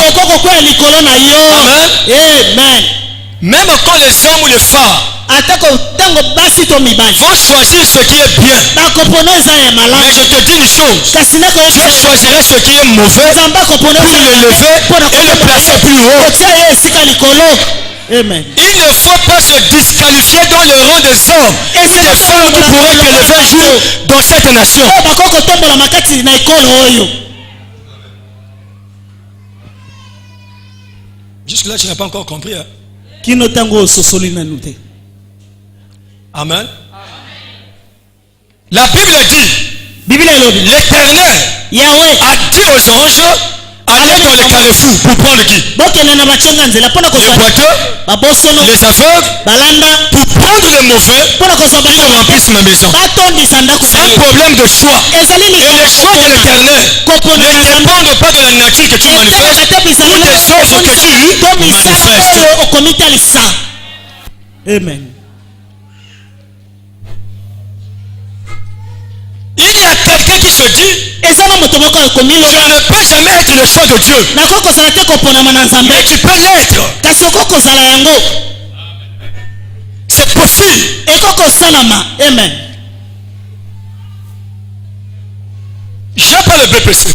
Amen. Même quand les hommes ou les femmes vont choisir ce qui est bien, mais je te dis une chose, Dieu choisirait ce qui est mauvais pour l'élever et le placer plus haut. Amen. Il ne faut pas se disqualifier dans le rang des hommes et des femmes qui pourraient t'élever un jour dans cette nation. Jusque là tu n'as pas encore compris, hein? Amen. La Bible dit, l'Éternel a dit aux anges, allez dans les carrefours pour prendre qui? Les boiteux, les aveugles, pour prendre les mauvais, pour remplir ma maison. C'est un problème de choix. Et les choix de l'Éternel ne dépendent pas de la nature que tu manifestes ou des œuvres que tu manifestes. Amen. Il y a quelqu'un qui se dit, je ne peux jamais être le choix de Dieu. Mais tu peux l'être. C'est possible. Amen. J'ai pas le BPC.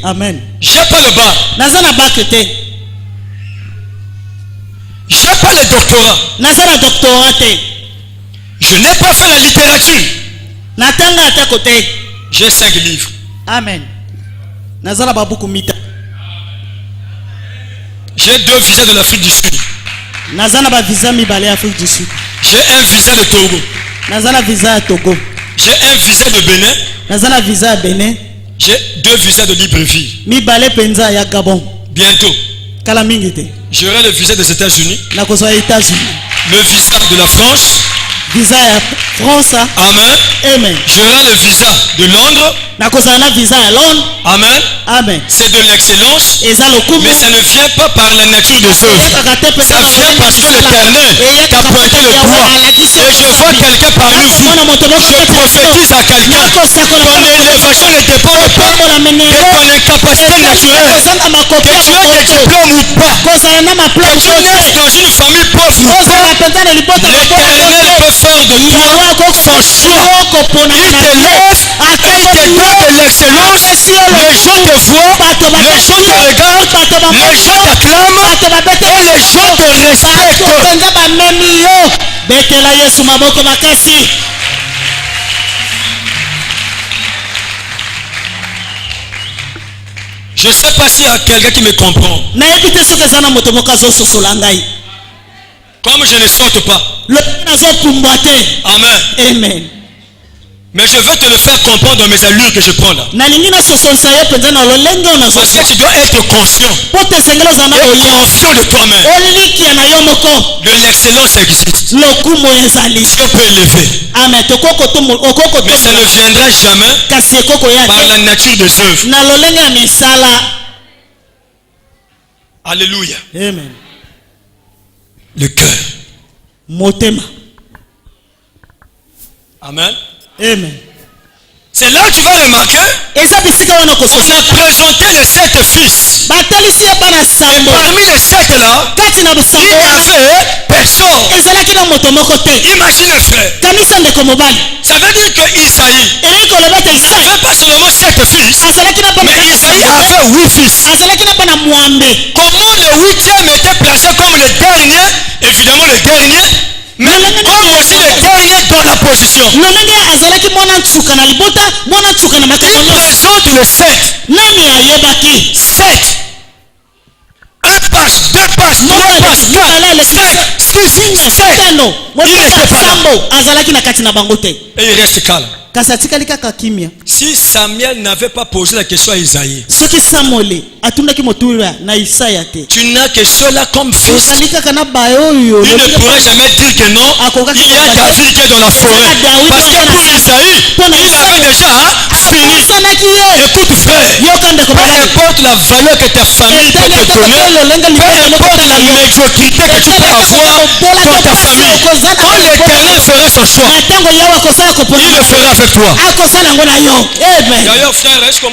Amen. J'ai pas le bac. J'ai pas le doctorat. Je n'ai pas fait la littérature. J'ai 5 livres. Amen. J'ai 2 visas de l'Afrique du Sud. J'ai un visa de Togo. J'ai un visa de Bénin. J'ai 2 visas de Libreville. Bientôt. J'aurai le visa des États-Unis. Le visa de la France. Amen. Amen. J'aurai le visa de Londres. Amen. Amen. C'est de l'excellence, mais ça ne vient pas par la nature des œuvres. Ça vient parce que l'Éternel t'a pointé le doigt. Et je vois quelqu'un parmi vous. Je prophétise à quelqu'un. Ton élévation ne dépend pas de ton incapacité naturelle. Que tu aies des diplômes ou pas. Que tu naisses dans une famille pauvre ou pas. L'Éternel peut faire de toi son choix. Il te lève et il te donne de l'excellence. Les gens te voient, les gens te regardent, les gens t'acclament et les gens te respectent. betela Yesu maboko makasi. Je ne sais pas s'il y a quelqu'un qui me comprend. Comme je ne saute pas. Amen. Amen. Mais je veux te le faire comprendre dans mes allures que je prends là. Parce que tu dois être conscient. Et conscient de toi-même. De l'excellence existe. Dieu peut élever. Mais ça ne viendra jamais par la nature des œuvres. Alléluia. Amen. Le cœur. Motema. Amen. Amen. C'est là que tu vas remarquer. On a présenté les 7 fils. Et parmi les 7 là, il n'y avait personne. Imagine frère. Ça veut dire que Isaïe n'avait pas seulement 7 fils, mais Isaïe avait 8 fils. Comment le 8e était placé comme le dernier? Évidemment le dernier. Mais comme aussi le dernier dans la position. Il présente le 7. 7. 1 passe, 2 passes, 3 passes, 4, 5, 6, 7. Il n'était pas là. Et il reste calme. Si Samuel n'avait pas posé la question à Isaïe, tu n'as que cela comme fils. Il ne pourrait jamais dire que non. Il y a David qui est dans la forêt. Parce que pour Isaïe, il avait déjà fini. Écoute frère, peu importe la valeur que ta famille peut te donner, peu importe la médiocrité que tu peux avoir dans ta famille, quand l'Éternel fera son choix, il le fera avec toi. D'ailleurs frère, est-ce qu'on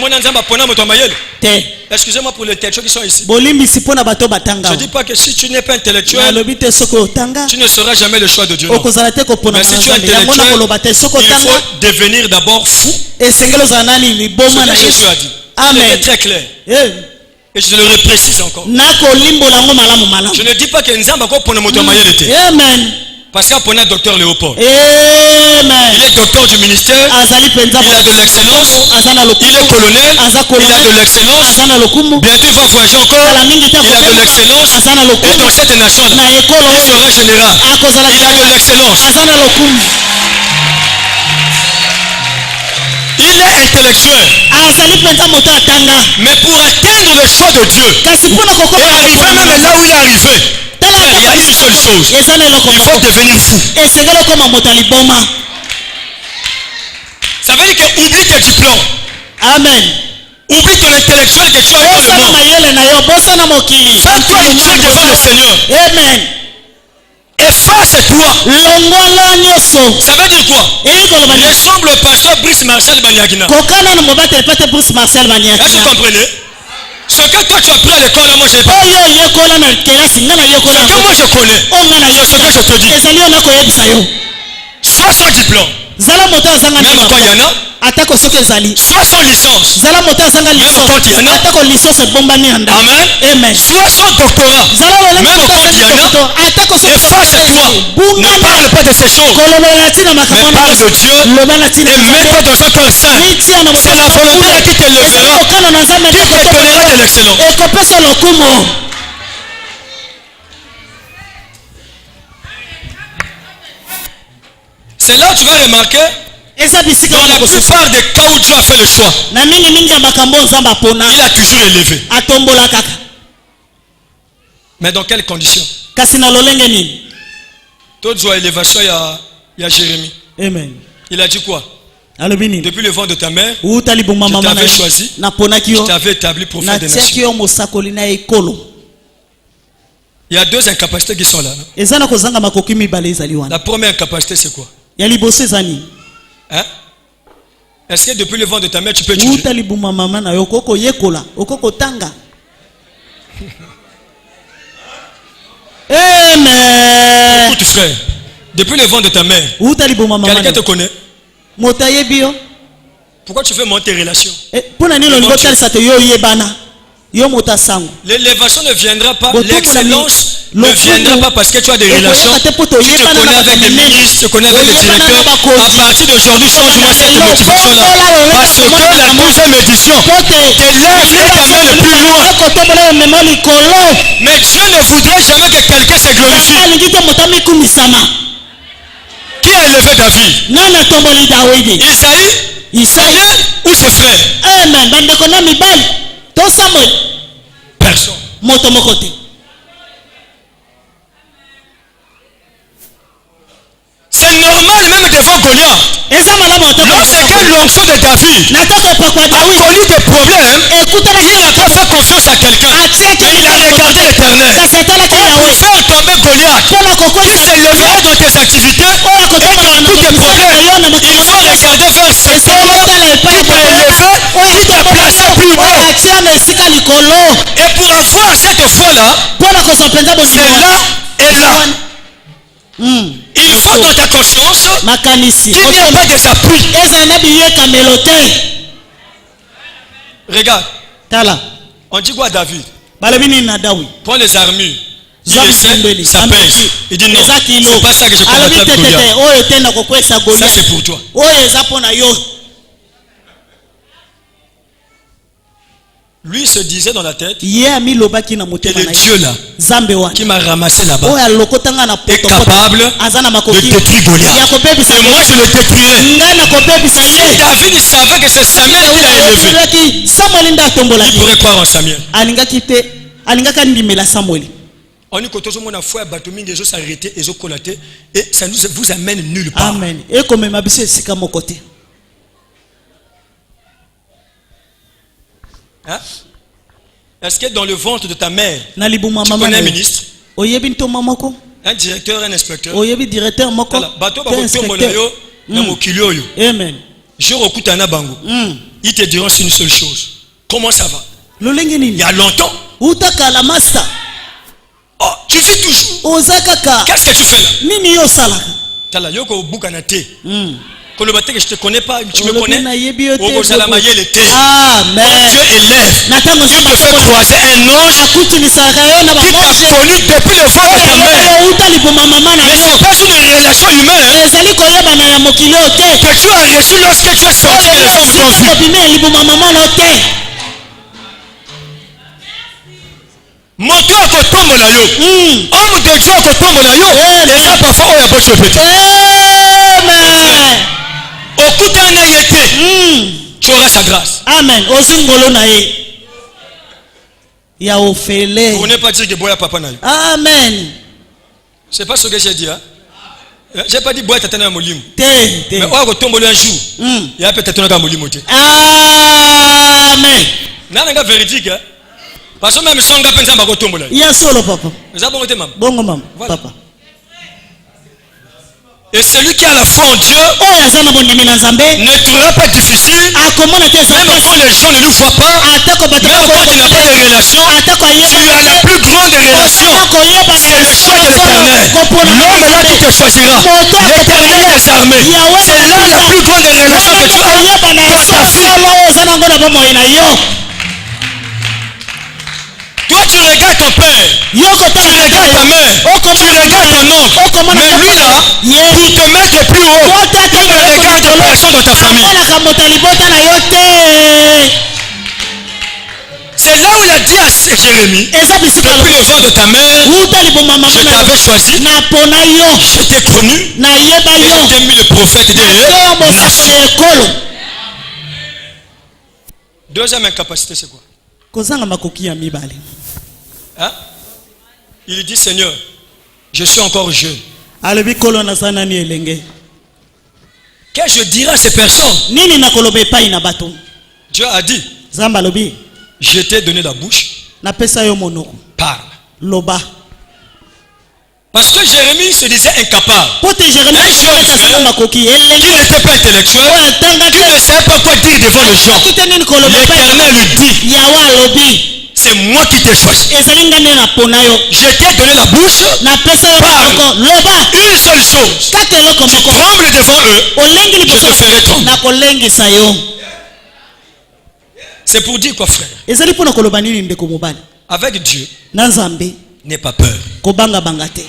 excusez-moi pour les intellectuels qui sont ici. Je ne dis pas que si tu n'es pas intellectuel, tu ne seras jamais le choix de Dieu. Non. Mais si tu es intellectuel, il faut devenir d'abord fou. Ce que Jésus a dit. C'est très clair. Et je le reprécise encore. Je ne dis pas que Nzamba pour le moto mayel était. Amen. Parce qu'il y a docteur Léopold. Amen. Il est docteur du ministère. Il a de l'excellence. Il est colonel. Il a de l'excellence. Bientôt il va voyager encore. Il a de l'excellence. Et dans cette nation-là, il sera général. Il a de l'excellence. Il est intellectuel. Mais pour atteindre le choix de Dieu et arriver même là où il est arrivé, il y a une seule chose. Il faut devenir fou. Ça veut dire que oublie tes diplômes. Amen. Oublie ton intellectuel que tu as dans le monde. Fais-toi utile devant le Seigneur. Amen. Efface-toi. Ça veut dire quoi? Ressemble au pasteur Brice Marcel Banyagina. Est-ce que vous comprenez? Ce que toi tu as pris à l'école, là, moi je n'ai pas. Ce que moi je connais, c'est ce que je te dis. Sois sans diplôme. Même quand il y en a. Sois sans licence. Même quand il y en a. Amen. Sois sans doctorat. Même quand il y en a. Efface-toi. Ne parle pas de ces choses. Mais parle de Dieu. Et mets-toi dans un corps saint. C'est la volonté qui te lèvera. Qui te donnera de l'excellence. C'est là où tu vas remarquer. Dans la plupart des cas où Dieu a fait le choix, il a toujours élevé. Mais dans quelles conditions? Toutes les élévations, il y a Jérémie. Amen. Il a dit quoi? Depuis le ventre de ta mère, je t'avais choisi, je t'avais établi pour faire des nations. Il y a 2 incapacités qui sont là. La première incapacité, c'est quoi? Hein? Est-ce que depuis le ventre de ta mère tu peux étudier? Amen. Écoute frère, Depuis le ventre de ta mère, Uta liboma mama. quelqu'un te connaît. Motaye bio. Pourquoi tu fais monter tes relations? Pona nini lo ngotali sa te yo yebana. Yo mota sango. L'élévation ne viendra pas, Botombo l'excellence na ne viendra pas parce que tu as des relations. Tu te connais avec des ministres, tu te connais avec des directeurs. À partir d'aujourd'hui, change-moi cette motivation-là. Parce que la 12e édition t'élève et t'amène plus loin. Mais Dieu ne voudrait jamais que quelqu'un se glorifie. Qui a élevé David? Isaïe ou ses frères? Personne. C'est normal même devant Goliath. Lorsque l'onction de David a connu des problèmes, il n'a pas fait confiance à quelqu'un. Mais il a regardé l'Éternel. Il a fait tomber Goliath. Il s'est levé dans tes activités et dans tous tes problèmes. Il faut regarder vers cet homme qui t'a élevé, qui t'a placé plus haut. Et pour avoir cette foi-là, c'est là et là. Il faut dans ta conscience qu'il n'y a pas des appuis. Regarde. On dit quoi à David? Prends les armures. Il essaie, ça pèse. Il dit non, c'est pas ça que je combatte avec Goliath. Ça c'est pour toi. Lui se disait dans la tête, et le Dieu là qui m'a ramassé là-bas est capable de détruire Goliath. Et moi je le détruirai. Si David savait que c'est Samuel qui l'a élevé, il pourrait croire en Samuel. On dit que tout le monde a foi, Batoumi, les gens s'arrêtent, les gens collatés, et ça ne vous amène nulle part. Amen. Et comme ma bise c'est mon côté. Hein? Est-ce que dans le ventre de ta mère, tu connais un ministre, un directeur, un inspecteur? Amen. Je recoupe un bango. Ils te diront c'est une seule chose. Comment ça va? Il y a longtemps. Oh, tu vis toujours. Qu'est-ce que tu fais là? Je te connais pas, tu me connais. Dieu élève. Il te fait croiser un ange qui t'a connu depuis le ventre de ta mère. Mais c'est pas une relation humaine que tu as reçu lorsque tu es sorti de la forme de ton vie. Moto à kotombola yo. Homme de Dieu à kotombola yo. Et ça parfois on y a pas de Amen. Okutana yete. Tu auras sa grâce. Amen. Ozingolo na ye. Ya ofele. On n'est pas dire que boya papa na yo. Amen. C'est pas ce que j'ai dit hein. J'ai pas dit boya tata na molimo. Mais on va tombola un jour. Il y a peut-être na molimo te. Amen. Nana véridique hein. Parce que même si on a pensé à ma tombola. Il y a solo papa. Bongo maman. Papa. Et celui qui a la foi en Dieu ne trouvera pas difficile, même quand les gens ne nous voient pas, même quand tu n'as pas de relation, tu as la plus grande relation, c'est le choix de l'Éternel. L'homme là qui te choisira, l'Éternel des armées, c'est là la plus grande relation que tu as dans ta vie. Toi tu regardes ton père, tu regardes ta mère, tu regardes ton oncle, mais lui là, pour te mettre plus haut, tu ne regardes personne dans ta famille. C'est là où il a dit à Jérémie, depuis le ventre de ta mère, je t'avais choisi, je t'ai connu, et je t'ai mis le prophète des nations. Deuxième incapacité c'est quoi? Hein? Il dit Seigneur, je suis encore jeune. Qu'est-ce que je dirai à ces personnes? Dieu a dit, je t'ai donné la bouche. Parle. Parce que Jérémie se disait incapable. Un jeune frère qui n'était pas intellectuel, qui ne savait pas quoi dire devant les gens. L'Éternel lui dit, c'est moi qui t'ai choisi. ezali nga nde napona yo Je t'ai donné la bouche. napesa yo Parle. monoko loba Une seule chose. kaka eloko Tu moko trembles devant eux. olengi Je liboso te ferai trembler. nakolengisa yo C'est pour dire quoi, frère? ezali mpona koloba nini ndeko mobali Avec Dieu, na nzambe n'aie pas peur. kobangabanga te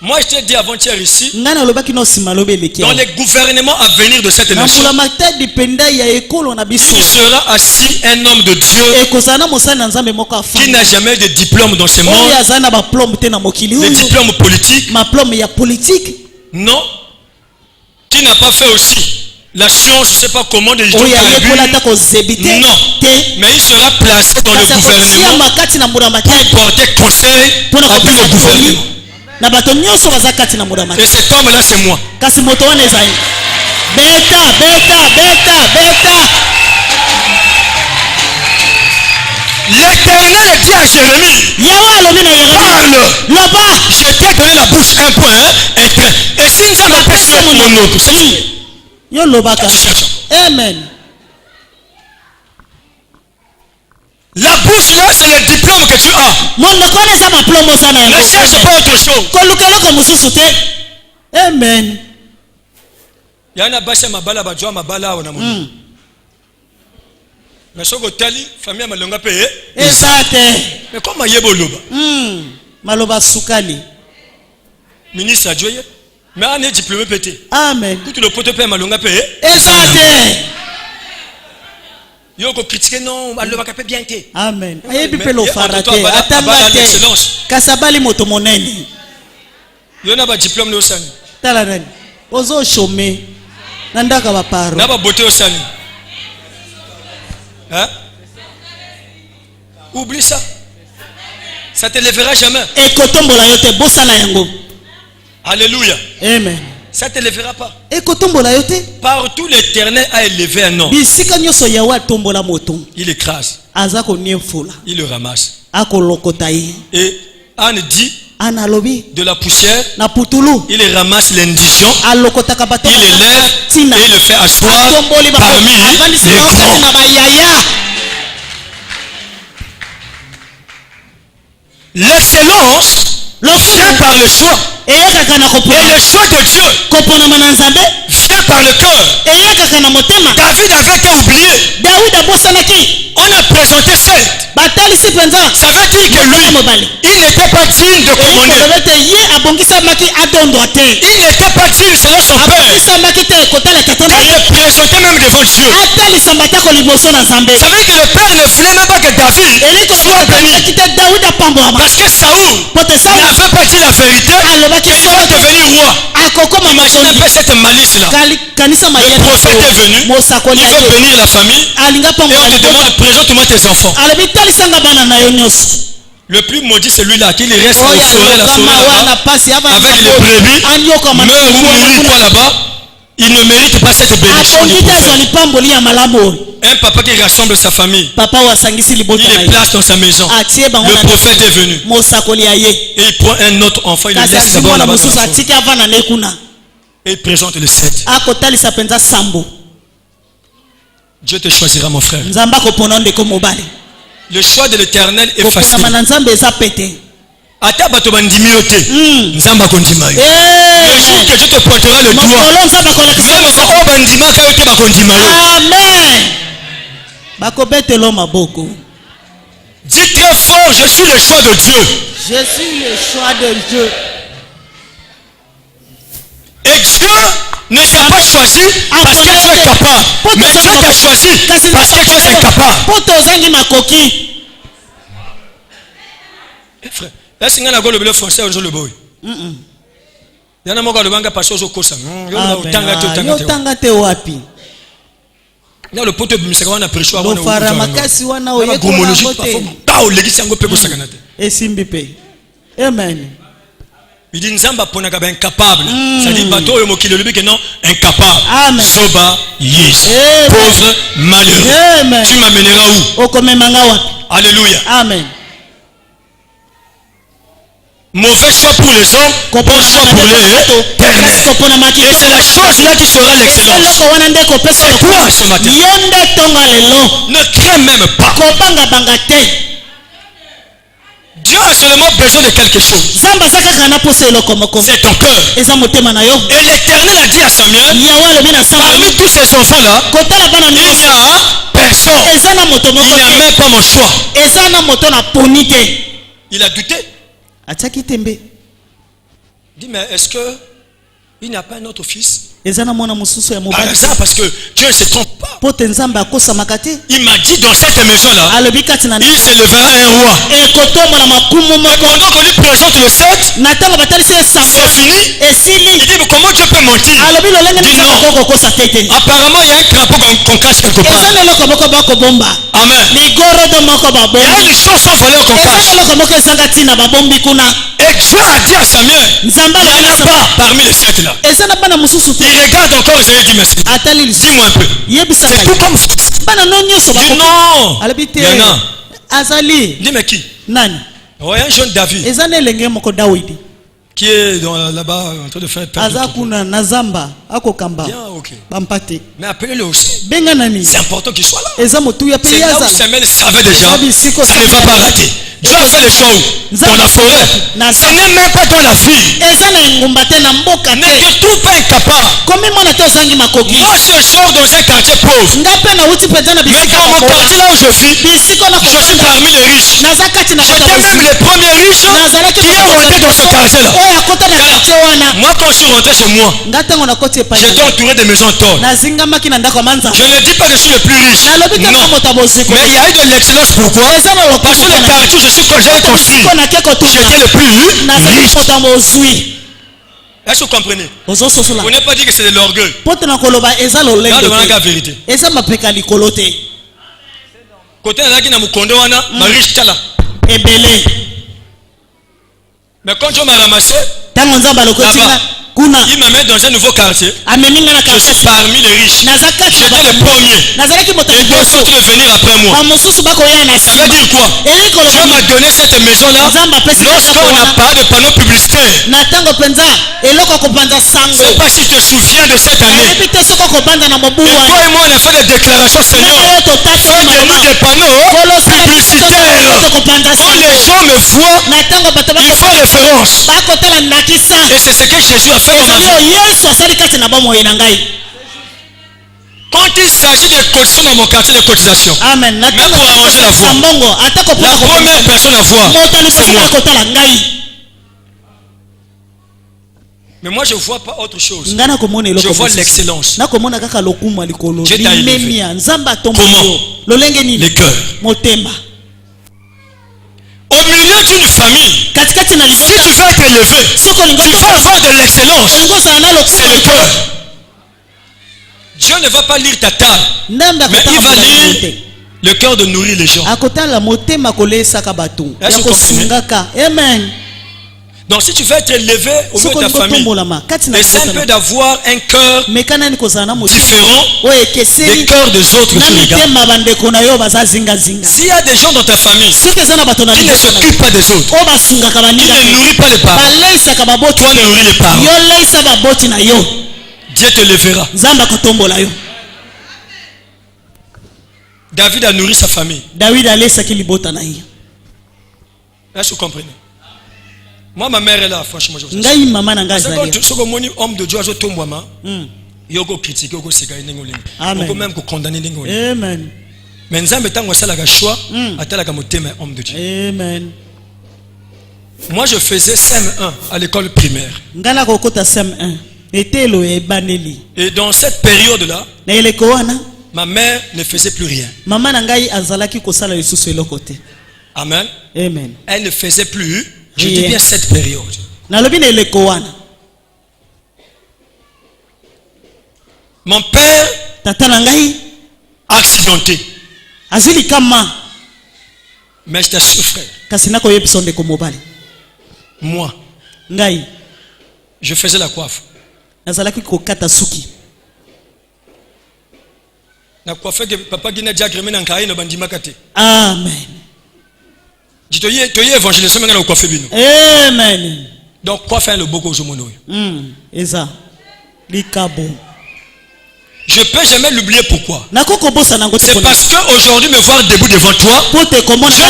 Moi, je t'ai dit avant-hier ici, ngai nalobaki na nsima loba eleki dans les gouvernements à venir de cette na nation, mbula matadi penda ya ekolo na biso il sera assis un homme de Dieu ekozala na mosali na nzambe moko qui afandi n'a jamais eu de diplôme dans ce monde, oyo azali na baplome te na mokili des oyo diplômes politiques. maplome ya politike Non. Qui n'a pas fait aussi la science, je ne sais pas comment, des oyo ayekola ata hydrocarbures. kozebi te Non. te Mais il sera placé dans le kasi akotia gouvernement makati na mbula matadi pour porter conseil mpona à tout kopesa le gouvernement. toli na bato nyonso baza kati na mbula Et matadi cet homme-là, c'est moi. kasi moto wana ezali beta beta beta beta L'Éternel dit à Jérémie, yawe alobi na yeremi parle. loba Je t'ai donné la bouche, un point, hein, un train. Et si nous avons apesa personne mon monoko autre, c'est yo lobaka amen la bouche là, c'est le diplôme que tu as. monoko wana eza maplome oza na Ne yango cherche pas autre chose. koluka eloko mosusu te amen Yana basha mabala bajwa mabala awa na moni. Na soko tali famille malonga pe. eza te Mais comment yebo loba? maloba sukali Ministre adjoye. Mais on est diplômé pété. amen Tout le pote pe malonga pe. eza te Yo ko critiquer non, maloba ka pe bien te. amen ayebi Mais mpe lofara te abala atanga te l'excellence. kasi abali moto monene Yo na ba diplôme no sani. tala nani ozoshome na ndaka baparo Na ba beauté au sani. Hein? Oublie ça. Ça te lèvera jamais. ekotombola yo te bosala yango Alléluia. amen Ça te lèvera pas. ekotombola yo te Partout l'Éternel a élevé un homme. bisika nyonso yawe atombola moto Il écrase. aza koniefola Il le ramasse. akolokota ye Et Anne dit, ana alobi de la poussière, na putulu il ramasse l'indigent, alokotaka bato il l'élève tina et il le fait asseoir atomboli parmi avandisi les bango kati grands. na bayaya L'excellence vient par le choix. eyekaka na Et kopona le choix de Dieu koponama na nzambe vient par le cœur. eyekaka na motema David avait été oublié. dawidi abosanaki On a présenté Sainte. batalisi mpenza Ça veut dire que lui, mobali il n'était pas digne de commander. eyekoloba te ye abongisamaki adondwa te Il n'était pas digne selon son père. abongisamaki te kotala tata na Il ye est présenté même devant Dieu. atalisamba tako liboso na nzambe Ça veut dire que le père ne voulait même pas que David soit béni. elekolobaaki te dawidi apambolama Parce que Saoul pote saula n'avait pas dit la vérité. alobaki Il va devenir roi. akokoma Imaginez un mokonzi peu cette malice-là. kanisa Le mayele prophète est venu. mosakoli Il veut aye bénir la famille. alinga Et pambola on te demande, présente-moi tes enfants. alobi talisanga bana na yo nyonso Le plus maudit, c'est celui-là qui reste oyo au forêt, la alokama forêt wana là-bas, pasi avec les brebis. anyokama Meurs ou mourir quoi là-bas. Il ne mérite pas cette bénédiction du akondi te azwa prophète. lipamboli ya malamu oyo Un papa qui rassemble sa famille. papa oyo asangisi libota Il na les ye place dans sa maison. atie bango Le na prophète est venu. mosakoli ya ye Et il prend un autre enfant, il le kasi laisse azwi d'abord mwana là-bas dans mosusu la forêt. atiki avanda ne kuna Et il présente le 7. akotalisa mpenza sambo Dieu te choisira, mon frère. nzambe akopona ndeko mobali Le choix de l'Éternel est facile. koponama na nzambe eza pete Ata bato bandimi yo te. Nzamba kondima yo. Le jour que Dieu te pointera le doigt. mokolo nzambe akolakisa Même ba o bandima ka yo te bakondima yo. amen bakobetelo maboko Dis très fort, je suis le choix de Dieu. je suis le choix de Dieu Et Dieu ne t'a pas choisi parce que tu es capable. Mais Dieu t'a choisi parce que tu es incapable. po tozangi makoki Frère, est-ce que tu as le français ou le boy? Il y en a beaucoup de parce que tu yotanga te wapi as le pote de Misaka, on a prêché avant. lofara makasi wana oyekola yango te esimbi mpe amen Il dit Nzamba ponaka ba incapable. Ça dit bateau oyo mokili lobi que non incapable. Amen. Zoba yes. Amen. Pauvre malheureux. Amen. Tu m'amèneras où? okomemanga wapi Alléluia. amen Mauvais choix pour les hommes, bon choix pour l'éternel. Et c'est la chose là qui sera l'excellence. C'est toi ce matin. Ne crains même pas. Dieu a seulement besoin de quelque chose. C'est ton cœur. Et l'Éternel a dit à Samuel, parmi tous ces enfants-là, il n'y a personne. Il n'y a même pas mon choix. Il a douté. Dit, mais est-ce que il n'y a pas un autre fils? Par hasard, parce que Dieu ne se trompe pas. Il m'a dit dans cette maison-là, il s'élèvera un roi. Et pendant qu'on lui présente le sceptre, c'est fini. Il dit, mais comment Dieu peut mentir? Il dit non. Apparemment, il y a un crapaud qu'on cache quelque part. Amen. Il y a une chose sans valeur qu'on cache. Et Dieu a dit à Samuel, il n'y en a pas parmi les sept là. Il regarde encore Isaïe, dit merci. Dis-moi un peu. C'est tout comme ça. Dis non. Il y en a. Dis mais qui? Ouais, un jeune David qui est là-bas en train de faire bien, ok. Mais appelez-le aussi. C'est important qu'il soit là. C'est là où Samuel savait déjà, ça ne va pas rater. Dieu a fait le choix dans la forêt. Ce n'est même pas dans la ville. Ne te trouve pas incapable. Moi je sors dans un quartier pauvre. Mais dans mon quartier là où je suis parmi les riches. J'étais même le premier riche qui est rentré dans ce quartier là. Moi quand je suis rentré chez moi, j'étais entouré de maisons d'or. Je ne dis pas que je suis le plus riche. Non. Mais il y a eu de l'excellence. Pourquoi? Parce que le quartier où j'avais construit, j'étais le plus riche. Est-ce que vous comprenez? Vous n'avez pas dit que c'est de l'orgueil. Là, devant la vérité. Côté de la qui n'a pas ma riche tala. Mais quand Dieu m'a ramassé, il m'a mis dans un nouveau quartier. Je suis parmi les riches. J'étais le premier. Et d'autres sont de venir après moi. Ça veut dire quoi? Dieu m'a donné cette maison-là lorsqu'on a parlé de panneaux publicitaires. Je ne sais pas si tu te souviens de cette année. Et toi et moi on a fait des déclarations, Seigneur. Fais-nous des panneaux publicitaires. Quand les gens me voient, ils font référence. Et c'est ce que Jésus a fait dans ma vie. Quand il s'agit de cotisations dans mon quartier de cotisation, même pour arranger la voix, la première personne à voir, c'est moi. Mais moi je ne vois pas autre chose. Je vois l'excellence. Dieu t'a élevé. Comment? Les cœurs. Au milieu d'une famille, si tu veux être élevé, tu vas avoir de l'excellence. C'est le cœur. Dieu ne va pas lire ta table, mais il va lire le cœur de nourrir les gens. Est-ce que vous comprenez? Amen. Donc si tu veux être élevé au milieu de ta famille, essaie un peu d'avoir un cœur différent des cœurs des autres que tu regardes. S'il y a des gens dans ta famille qui ne s'occupent pas des autres, qui ne nourrissent pas les parents, toi nourris les parents, Dieu te lèvera. David a nourri sa famille. Est-ce que vous comprenez? Moi, ma mère est là, franchement. Je vous dis. Homme de Dieu, il faut critiquer, il faut même condamner. Amen. Mais nous avons un choix homme de Dieu. Amen. Moi, je faisais CM1 à l'école primaire. Et dans cette période-là, ma mère ne faisait plus rien. Amen. Amen. Elle ne faisait plus. Je dis bien cette période. Mon père accidenté. Mais j'étais son frère. Moi, je faisais la coiffe. La coiffe que papa Guiné Diagremé n'a pas bandima kate. Amen. dis toi évangélisation maintenant au coiffé bino. Amen. Donc quoi faire le boko jomono? Eza. Likabo. Je peux jamais l'oublier pourquoi. C'est parce qu'aujourd'hui me voir debout devant toi, Dieu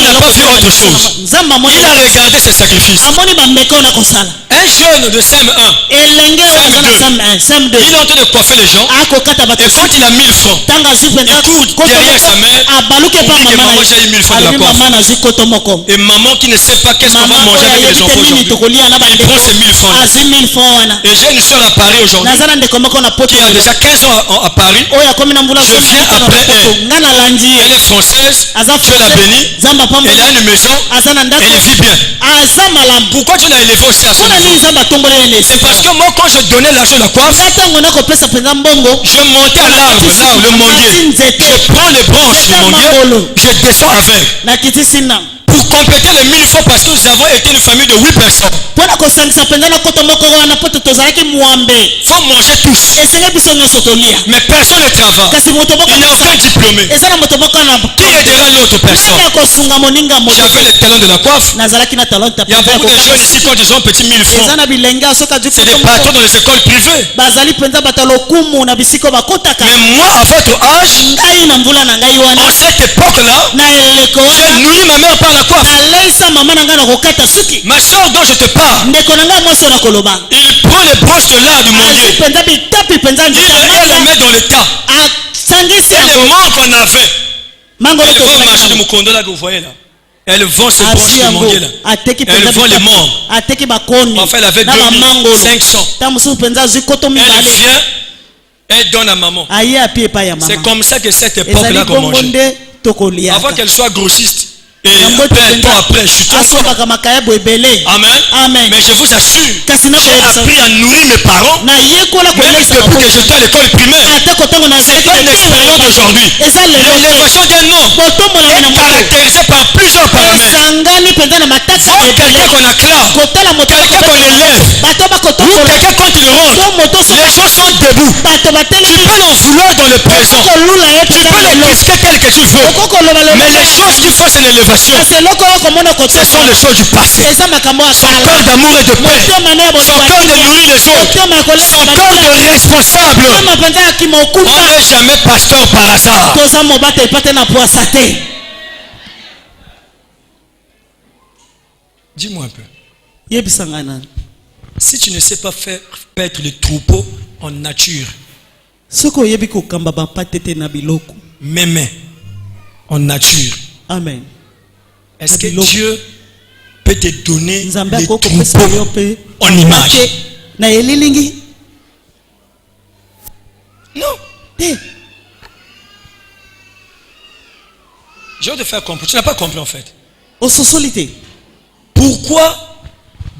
n'a pas vu autre chose. Il a regardé ses sacrifices. Un jeune de CM1, CM2, il est en train de coiffer les gens. Et quand il a 1000 francs, il court derrière sa mère pour dire que maman j'ai eu 1000 francs de la coiffe. Et maman qui ne sait pas qu'est-ce qu'on va manger avec les enfants aujourd'hui, il prend ses 1000 francs. Et j'ai une soeur à Paris aujourd'hui qui a déjà 15 ans à Paris. Je viens après elle. Elle est française. Dieu l'a bénie. Elle a une maison. Elle vit bien. Pourquoi tu l'as élevée aussi à son niveau? C'est parce que moi quand je donnais l'argent de la coiffe, je montais à l'arbre, là le manguier. Je prends les branches du manguier, je descends avec. Pour compléter les 1000 francs parce que nous avons été une famille de 8 personnes. Il faut manger tous. Mais personne ne travaille. Il n'y a aucun diplômé. Qui aidera l'autre personne? J'avais le talent de la coiffe. Il y a beaucoup de jeunes ici quand ils ont petit 1000 francs. C'est des patrons dans les écoles privées. Mais moi à votre âge, en cette époque-là, j'ai nourri ma mère par la coiffe. Ma soeur dont je te parle, il prend les branches de l'arbre du manguier, il les met dans le tas. Et les mangues qu'on avait, elle vend le marché de Mukondo là que vous voyez là. Elle vend ces branches de manguier là. Elle vend les mangues. Enfin elle avait 2500. Elle vient, elle donne à maman. C'est comme ça que cette époque là qu'on mangeait. Avant qu'elle soit grossiste. Et après, je suis trop fort. Amen. Mais je vous assure, j'ai appris à nourrir mes parents. Même depuis que j'étais à l'école primaire. C'est pas une expérience d'aujourd'hui. L'élévation d'un homme est caractérisée par plusieurs paramètres. Quelqu'un qu'on acclame, quelqu'un qu'on élève, ou quelqu'un quand il rentre, les gens sont debout. Tu peux l'en vouloir dans le présent. Tu peux le critiquer tel que tu veux. Mais les choses qu'il faut, c'est l'élévation. Ce sont les choses du passé. Son cœur d'amour et de paix. Son cœur de nourrir les autres. Son cœur de responsable. On n'est jamais pasteur par hasard. Dis-moi un peu. Si tu ne sais pas faire paître les troupeaux en nature, même en nature, amen. Est-ce que Dieu peut te donner les troupeaux en image? Non. Je vais te faire comprendre. Tu n'as pas compris en fait. Pourquoi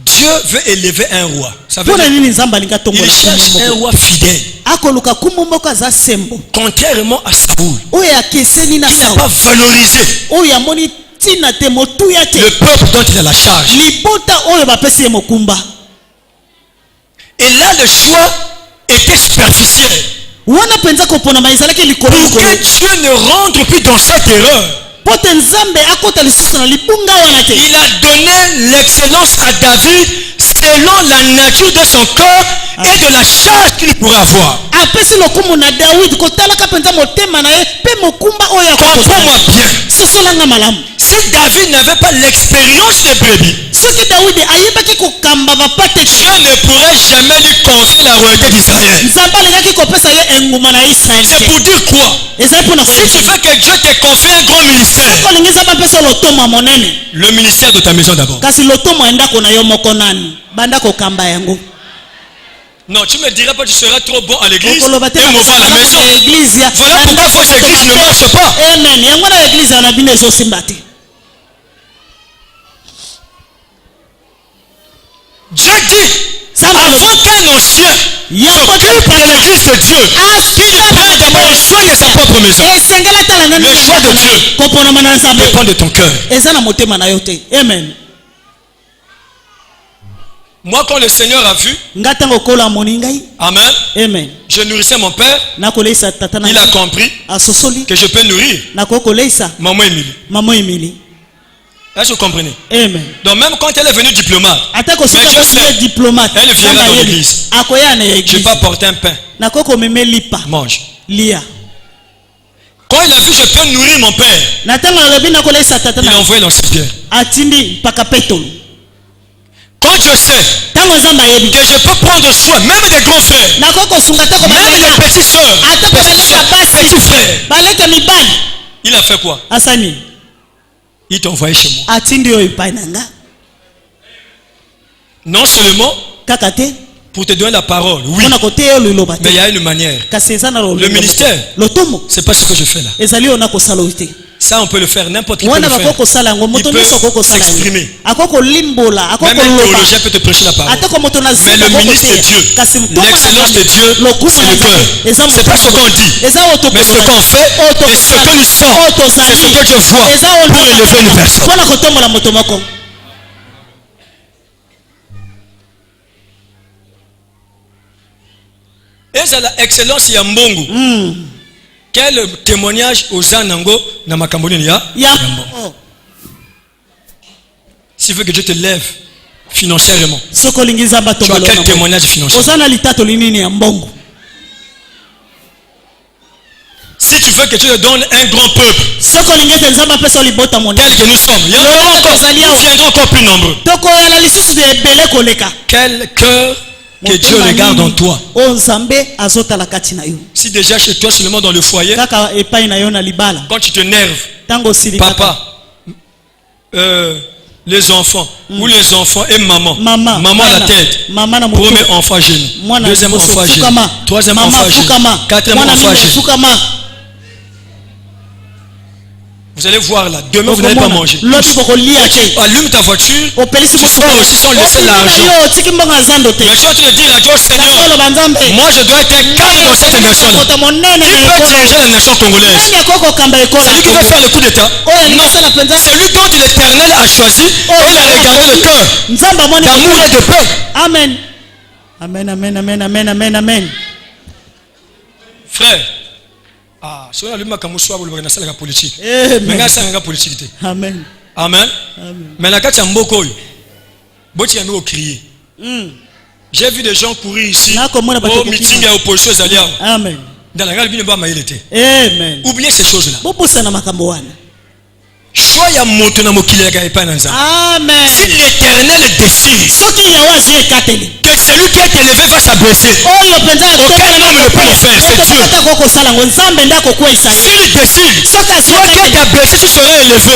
Dieu veut élever un roi? Ça veut dire il cherche un roi fidèle. Contrairement à Saoul, qui n'a pas valorisé le peuple dont il a la charge. Et là le choix était superficiel. Pour que Dieu ne rentre plus dans cette erreur, il a donné l'excellence à David selon la nature de son cœur et de la charge qu'il pourrait avoir. Comprends-moi bien. Si David n'avait pas l'expérience des brebis, Dieu ne pourrait jamais lui confier la royauté d'Israël. C'est pour dire quoi? Si tu veux que Dieu te confie un grand ministère, le ministère de ta maison d'abord. Non, tu me diras pas que tu seras trop bon à l'église et mauvais à la maison. Voilà pourquoi vos églises ne marchent pas. Dieu dit, avant qu'un ancien s'occupe de l'église de Dieu, qu'il prenne d'abord soin de sa propre maison. Le choix de Dieu dépend de ton cœur. Amen. Moi, quand le Seigneur a vu, amen, amen, je nourrissais mon père, il a compris que je peux nourrir maman Émilie. Est-ce que vous comprenez? Amen. Donc même quand elle est venue diplomate, Atako mais suka je sais, diplomate. elle viendra dans l'église. Akoya na je vais église. pas porter un pain. Nakoko meme lipa. Mange. Lia. Quand il a vu je peux nourrir mon père, Natanga lobi na kola satata il a na. envoyé l'ancien Pierre. Atindi pakapetolo. Quand je sais Tango zamba yebi. que je peux prendre soin, même des grands frères, Nakoko sungatako même les petites soeurs, petits frères, baleka mibali. il a fait quoi? Asani. Il t'a envoyé chez moi. Atindi yo ipainanga. Non seulement Kakate. pour te donner la parole, oui, Ona kote yo liloba. mais il y a une manière. Le ministère, Lotomo. c'est pas ce que je fais là. Ezali ona ko saloite. Ça on peut le faire, n'importe qui peut Wana le faire. bakoko sala ngo moto nyonso koko Il sala. peut s'exprimer. Akoko limbola, akoko Même un loba. théologien peut te prêcher la parole. Atako moto na Mais le ministre de Dieu, l'excellence de Dieu, c'est le cœur. C'est pas ce qu'on dit, mais ce qu'on fait et ce que nous sommes. C'est ce que Dieu voit pour élever une personne. Pona kotombola moto moko. Et c'est l'excellence ya mbongo. Quel témoignage aux anango na makamboni ya? S'il veut que Dieu te lève financièrement, tu as quel témoignage financier? Si tu veux que Dieu te donne un grand peuple, tel que nous sommes, il y en aura encore, nous viendrons encore plus nombreux. Quel cœur que Dieu regarde en toi. Si déjà chez toi seulement dans le foyer, quand tu te nerves, papa, les enfants, ou les enfants et maman à la tête, premier enfant à genoux, deuxième enfant à genoux, troisième enfant à genoux, quatrième enfant à genoux. Vous allez voir là, demain vous n'allez pas manger. Allume ta voiture, tu sors aussi sans laisser l'argent. Mais tu vas te dire à Dieu, Seigneur, moi je dois être calme dans cette nation-là. Qui peut diriger la nation congolaise? Celui qui va faire le coup d'état? Non, celui dont l'Éternel a choisi et il a regardé le cœur d'amour et de paix. Amen. Amen, amen, amen, amen, amen, amen. Frère, si on a lu ma camouflage, vous le voyez, politique. Mais c'est une politique. Amen. Amen. Mais la carte mboko, boti nous crier. J'ai vu des gens courir ici au meeting et opposition Zalia. Amen. Dans la gare, il n'y a pas de Amen. Oubliez ces choses-là. Amen. Si l'Éternel décide que celui qui est élevé va s'abaisser, aucun homme ne peut le faire, c'est Dieu. S'il décide, toi qui es abaissé, tu seras élevé,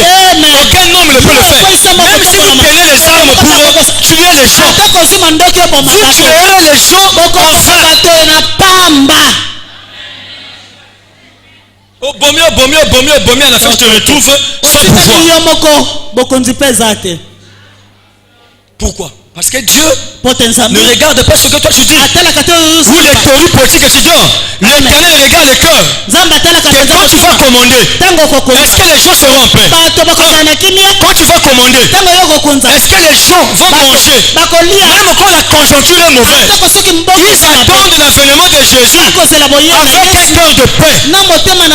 aucun homme ne peut le faire. Même si vous prenez les armes pour tuer les gens, vous tuerez les gens en vain. Oh, bomio, à la fin, je te retrouve sans pouvoir. Pourquoi? Parce que Dieu ne regarde pas ce que toi tu dis. Ou les théories politiques étudiants. L'Éternel regarde le cœur. Que quand tu vas commander, est-ce que les gens seront en paix? Quand tu vas commander, est-ce que les gens vont manger? Même quand la conjoncture est mauvaise, ils attendent l'avènement de Jésus avec un cœur de paix.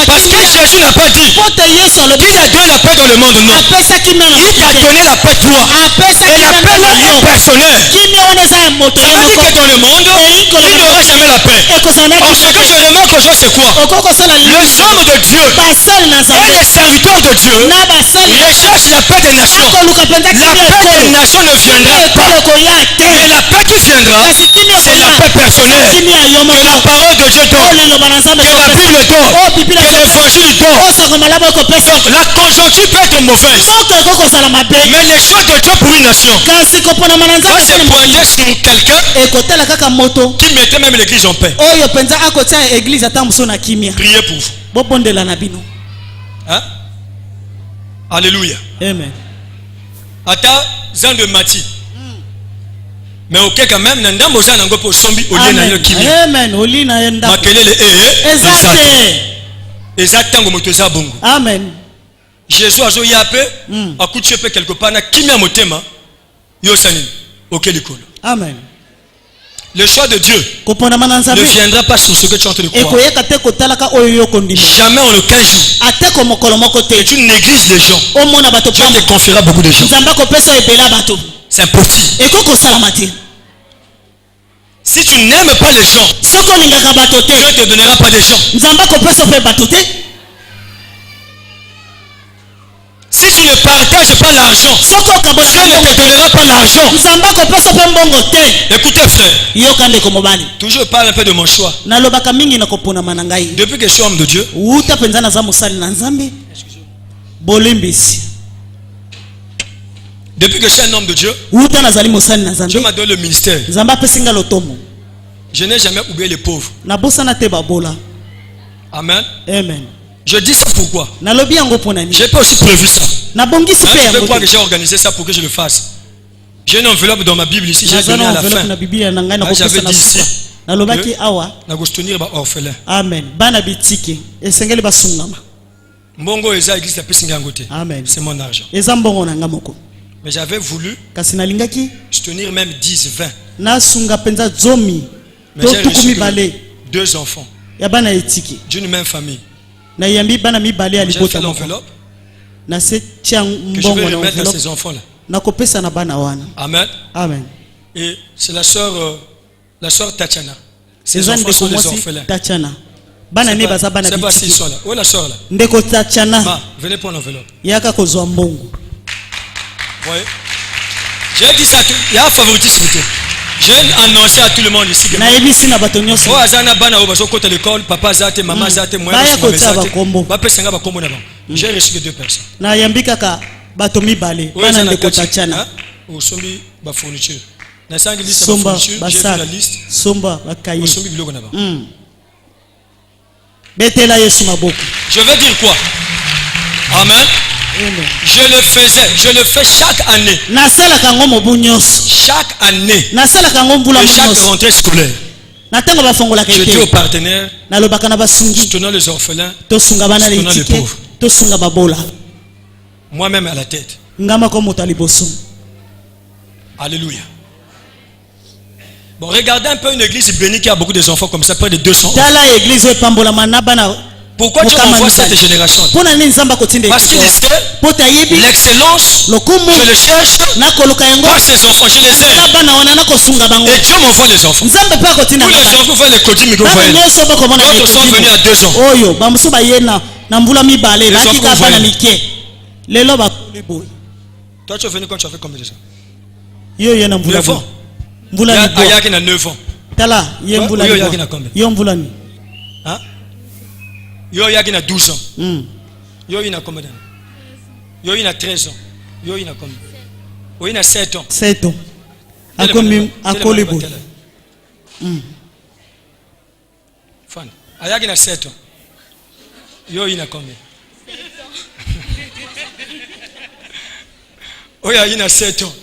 Parce que Jésus n'a pas dit qu'il a donné la paix dans le monde. Non. Il t'a donné la paix toi. Et la paix là est personnelle. Ça veut dire que dans le monde, il n'aura jamais la paix. Or, ce que je remarque aux gens, c'est quoi? Les hommes de Dieu et les serviteurs de Dieu recherchent la paix des nations. La paix des nations ne viendra pas. Mais la paix qui viendra, c'est la paix personnelle. Que la parole de Dieu donne. Que la Bible donne. Que l'évangile donne. La conjoncture peut être mauvaise. Mais les choses de Dieu pour une nation. Quand c'est pointé sur quelqu'un qui mettait même l'église en paix. Priez pour vous. Hein? Alléluia. Amen. Ata zan de mati. Mais ok quand même nandambo za nango po sombi olie na yo kimia. Amen. Oli na yenda. Makelele Exacte. Exactango moto za bongo. Amen. Jésus azo yape akuti pe quelque part na kimia motema yo sanini. OK likolo. Amen. Le choix de Dieu ne ne viendra pas sur ce que tu es en train de croire. Jamais en aucun jour. Et tu négliges les gens. Dieu te confiera beaucoup de gens. C'est impossible. Si tu n'aimes pas les gens, Dieu ne te donnera pas des gens. Si tu ne partages pas l'argent, Dieu ne te donnera pas l'argent. Écoutez frère, toujours je parle un peu de mon choix. Depuis que je suis homme de Dieu, depuis que je suis un homme de Dieu, Dieu m'a donné le ministère. Je n'ai jamais oublié les pauvres. Amen. Amen. Je dis ça pourquoi? J'ai pas aussi prévu ça. Je veux croire que j'ai organisé ça pour que je le fasse. J'ai une enveloppe dans ma Bible ici, j'ai donné à la fin. J'avais dit ici que soutenir les orphelins. Amen. Mbongo eza église la côté. C'est mon argent. Mais j'avais voulu soutenir même 10, 20. Mais j'ai reçu 2 enfants d'une même famille. J'ai fait l'enveloppe que je vais remettre à ces enfants-là. Amen. Amen. Et c'est la sœur Tatiana. Ces enfants sont les orphelins. C'est pas s'ils sont là. Où est la sœur là? Venez prendre l'enveloppe. Voyez? J'ai dit ça, il y a un favoritisme. J'ai annoncé à tout le monde ici. Papa Zate, maman Zate, moi j'ai reçu que 2 personnes. Je veux dire quoi? Amen. Je le fais chaque année. Chaque année. Et chaque rentrée scolaire. Je dis aux partenaires, soutenons les orphelins, soutenons les pauvres. Moi-même à la tête. Alléluia. Bon, regardez un peu une église bénie qui a beaucoup d'enfants comme ça, près de 200. Pourquoi Dieu m'envoie cette génération? Parce qu'il sait l'excellence, je le cherche par ses enfants, je les aime. Et Dieu m'envoie les enfants. Tous les enfants font les côtés microphones. D'autres sont venus à 2 ans. Les enfants voient. Toi tu es venu quand tu as fait combien de ans? 9 ans. Ayaki na 9 ans. Ayaki na combien? Hein? Yo yaki na 12 ans. Yo ina combien d'années? Yo ina 13 ans. Yo ina combien? Yo ina 7 ans. 7 ans. Akolebo. Fan. Ayaki na 7 ans. Yo ina combien? Oya ina 7 ans.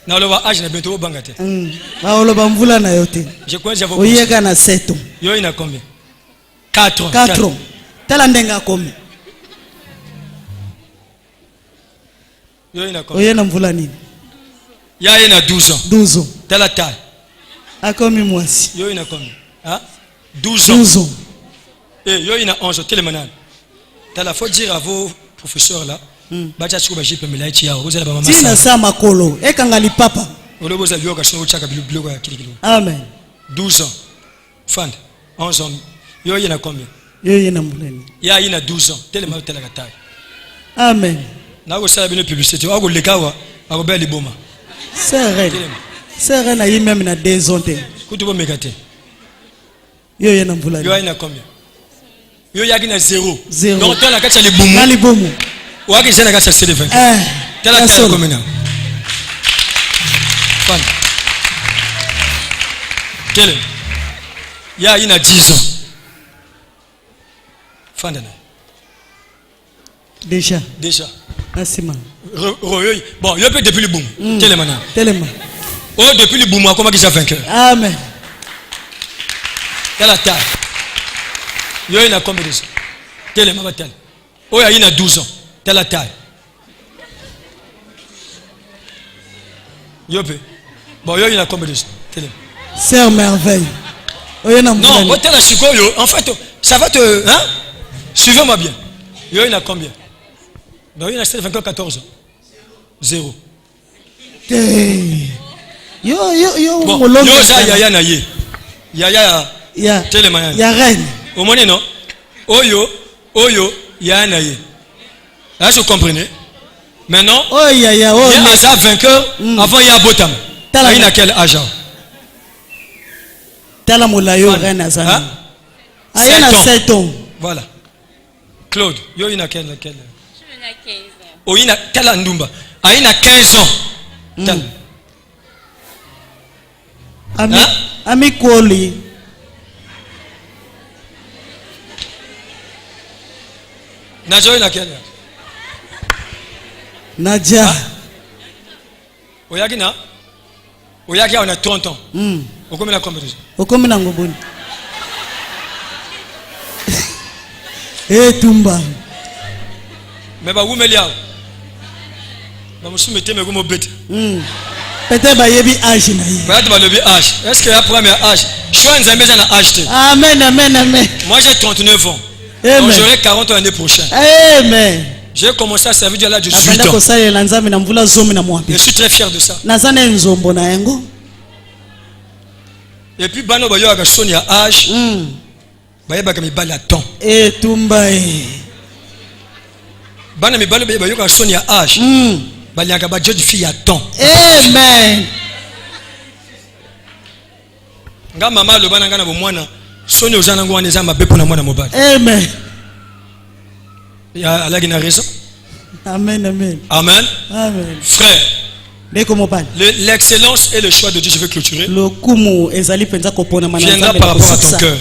Na loba âge na bientôt bangate. Loba mvula na yote. Je crois j'avais. Oyeka na 7 ans. Yo ina combien? 4 ans. 4 ans. Tala ndenga komi. Yo ina combien? Oyena mvula nini? Ya ina 12 ans. 12 ans. Tala taille. Akomi mwasi. Yo ina combien? Hein? 12 ans. 12 ans. Et yo ina 11 ans. Quel est maintenant? Tala faut dire à vos professeurs là. Bacha chuba jipe melaiti yao. Ozela ba mama. Tina sa makolo. Ekanga lipapa. Oloboza byoka shino chaka biloko ya kilikilo. Amen. 12 ans. Fand. 11 ans. Yo ina combien? Yo ina mbuleni. Ya ina 12 ans. Tellement tela katai. Amen. Na ko sala bino publicité. Ako lekawa. Ako ba liboma. C'est rien à y même na 2 ans. Kutubo megate. Yo ina mbuleni. Yo ina combien? Yo yaki na 0. Donc tela kacha libumu. Na libumu. Waki jana kacha c'est 20. Tela tela combien? Fan. Quel? Ya ina 10 ans. Fandana. Déjà. Asima. Bon, yo peut depuis le boom. Tellement. Oh, depuis le boom, comment qu'il s'est vainqueur? Amen. Quelle taille? Yo il a combien de ça? Tellement bataille. Oh, il a 12 ans. Telle taille. Yo peut. Bon, il y a combien de télé? Sœur merveille. Non, en fait, ça va te... Hein? Suivez-moi bien. Il y en a combien? Donc, il y en a 24, 14 ans. 0. Yo, bon, yo, ça, yaya na ye. Yaya, télémaya. Ya reine. Au moins, non? Oyo, yaya na ye. Là, je comprenais. Maintenant, il y a un vainqueur, avant il y a Botam. Il y a quel âge? Tala Moulayo, reine Azana. Il y a 7 ans. Voilà. Claude, il y a quel? Je suis à 15 ans. Oh, il y a quel Ndumba? Il y a 15 ans. Ami Koli. Nadia, il y a quel? Nadia. Oyagina? Oyagi, on a 30 ans. Au combien de temps? Au combien de temps? Eh, Tumba. Mais bah, où me liao? Bah, je me suis mis au bête. Peut-être que yebi âge na ye. Peut-être que le âge. Est-ce qu'il y a un premier âge? Je suis un Zambé dans l'âge. Amen, amen, amen. Moi, j'ai 39 ans. Amen. Donc, j'aurai 40 ans l'année prochaine. Amen. J'ai commencé à servir Dieu à l'âge de 18 ans. Je suis très fier de ça. Et puis, Bano Bayo a sonné à âge. Baye Bagami Bala temps. Et Tumbae. Bana mi Bayo Bayo a sonné à âge. Balianga Badjo du fille à temps. Amen. Nga mama le bana ngana bo mwana. Sonné aux anango aneza ma bepo na mwana mobile. Amen. Il y a la raison. Amen, amen. Amen. Amen. Frère, l'excellence et le choix de Dieu, je vais clôturer. Viendra par rapport à ton cœur.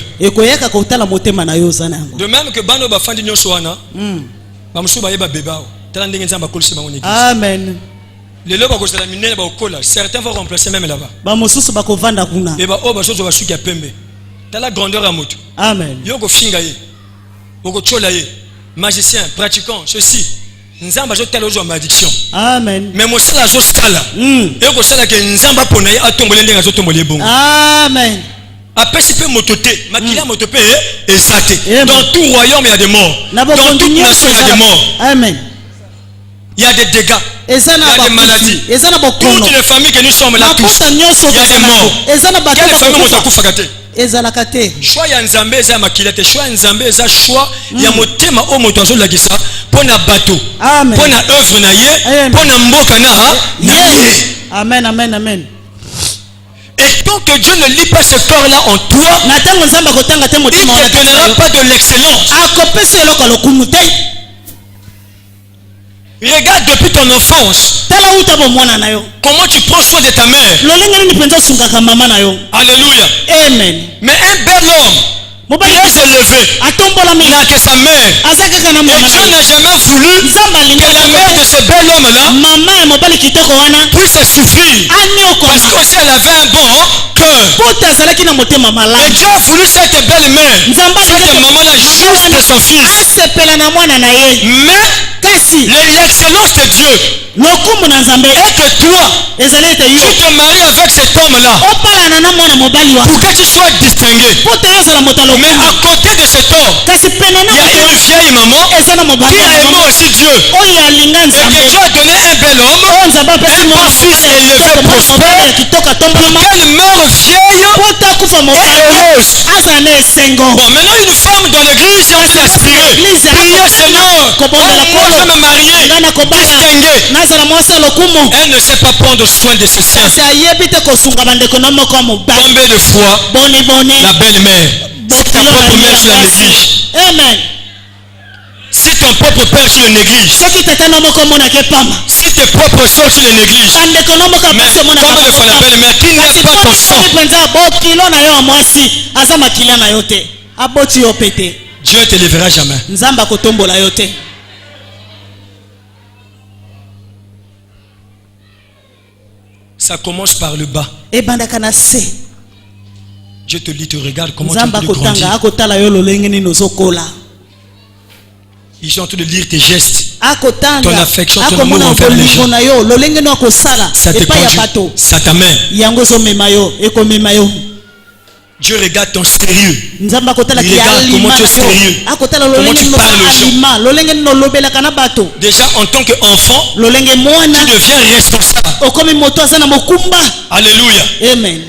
De même que Bano Bafandi Nyosoana, Bamusu Bayeba Bebao, Talanding Zamba Kolsi Bango Église. Amen. Les lobes à la mine Bakola, certains vont remplacer même là-bas. Et bah, oh, bah, chose va suivre Pembe. T'as la grandeur à moto. Amen. Yoko Fingaye, Boko Cholaye, magicien, pratiquant, ceci. Nzamba jo telo jo malédiction. Amen. Mais mo sala zo sala. Et ko sala ke nzamba pona ye atombole ndenga zo tombole bongo. Amen. Apesi pe motote, makila motope ezate. Dans tout royaume il y a des morts. Dans toute nation il y a des morts. Amen. Il y a des dégâts. Il y a des maladies. Toutes les familles que nous sommes là tous. Il y a des morts. Quelle famille mo takufakate? Choix ya nzambe za makilete, choix ya nzambe za choix ya motema o moto azo lagisa pona bateau, pona œuvre na ye, pona mboka na ye. Amen, amen, amen. Et tant que Dieu ne lit pas ce corps-là en toi, il ne te donnera pas de l'excellence. Regarde depuis ton enfance comment tu prends soin de ta mère. Alléluia. Amen. Mais un bel homme, il s'est levé, il n'a que sa mère. Et Dieu n'a jamais voulu que la mère de ce bel homme-là puisse souffrir. Parce qu'aussi elle avait un bon cœur. Et Dieu a voulu cette belle mère, cette maman-là, juste de son fils. Mais l'excellence de Dieu est que toi, tu te maries avec cet homme-là pour que tu sois distingué. Mais à côté de cet homme, il y a une vieille maman qui a aimé aussi Dieu. Et que Dieu a donné un bel homme, un bon fils élevé, prospère, pour qu'elle meure vieille et heureuse. Bon, maintenant une femme dans l'église, on s'est aspiré. Prier Seigneur, moi je me marier, distingué. Elle ne sait pas prendre soin de ses saints. Combien de fois la belle-mère, si ta propre mère tu la négliges. Amen. Si ton propre père tu le négliges. Si tes propres soeurs tu les négliges. Mais combien de fois la belle-mère qui n'a pas ton sang. Dieu ne te lèvera jamais. Ça commence par le bas. Dieu te lit, te regarde comment tu peux grandir. Ils sont en train de lire tes gestes. ton affection, ton amour envers les gens. Ça t'amène. Dieu regarde ton sérieux. Il regarde comment tu es sérieux. Comment tu parles aux gens. Déjà en tant qu'enfant, tu deviens responsable. Alléluia. Amen.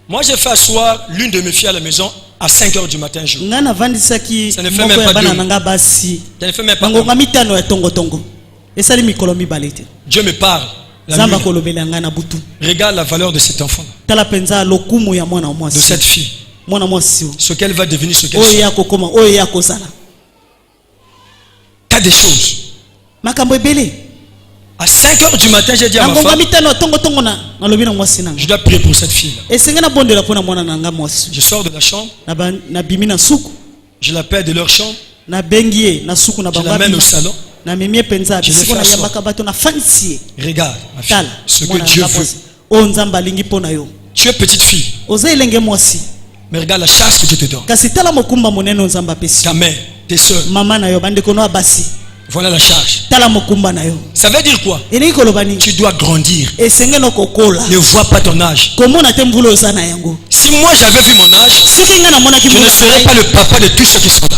Moi j'ai fait asseoir l'une de mes filles à la maison à 5h du matin un jour. Ça ne fait même pas 2 mois. Ça ne fait même pas 1 mois. Dieu me parle. Regarde la valeur de cet enfant, de cette fille, ce qu'elle va devenir, ce qu'elle sera. T'as des choses. À 5h du matin, j'ai dit à ma femme, je dois prier pour cette fille. Je sors de la chambre, je l'appelle de leur chambre, je l'amène au salon. Regarde, ma fille, ce que Dieu veut. Tu es petite fille, mais regarde la charge que Dieu te donne. Ta mère, tes soeurs, voilà la charge. Ça veut dire quoi? Tu dois grandir. Ne vois pas ton âge. Si moi j'avais vu mon âge, je ne serais pas le papa de tous ceux qui sont là.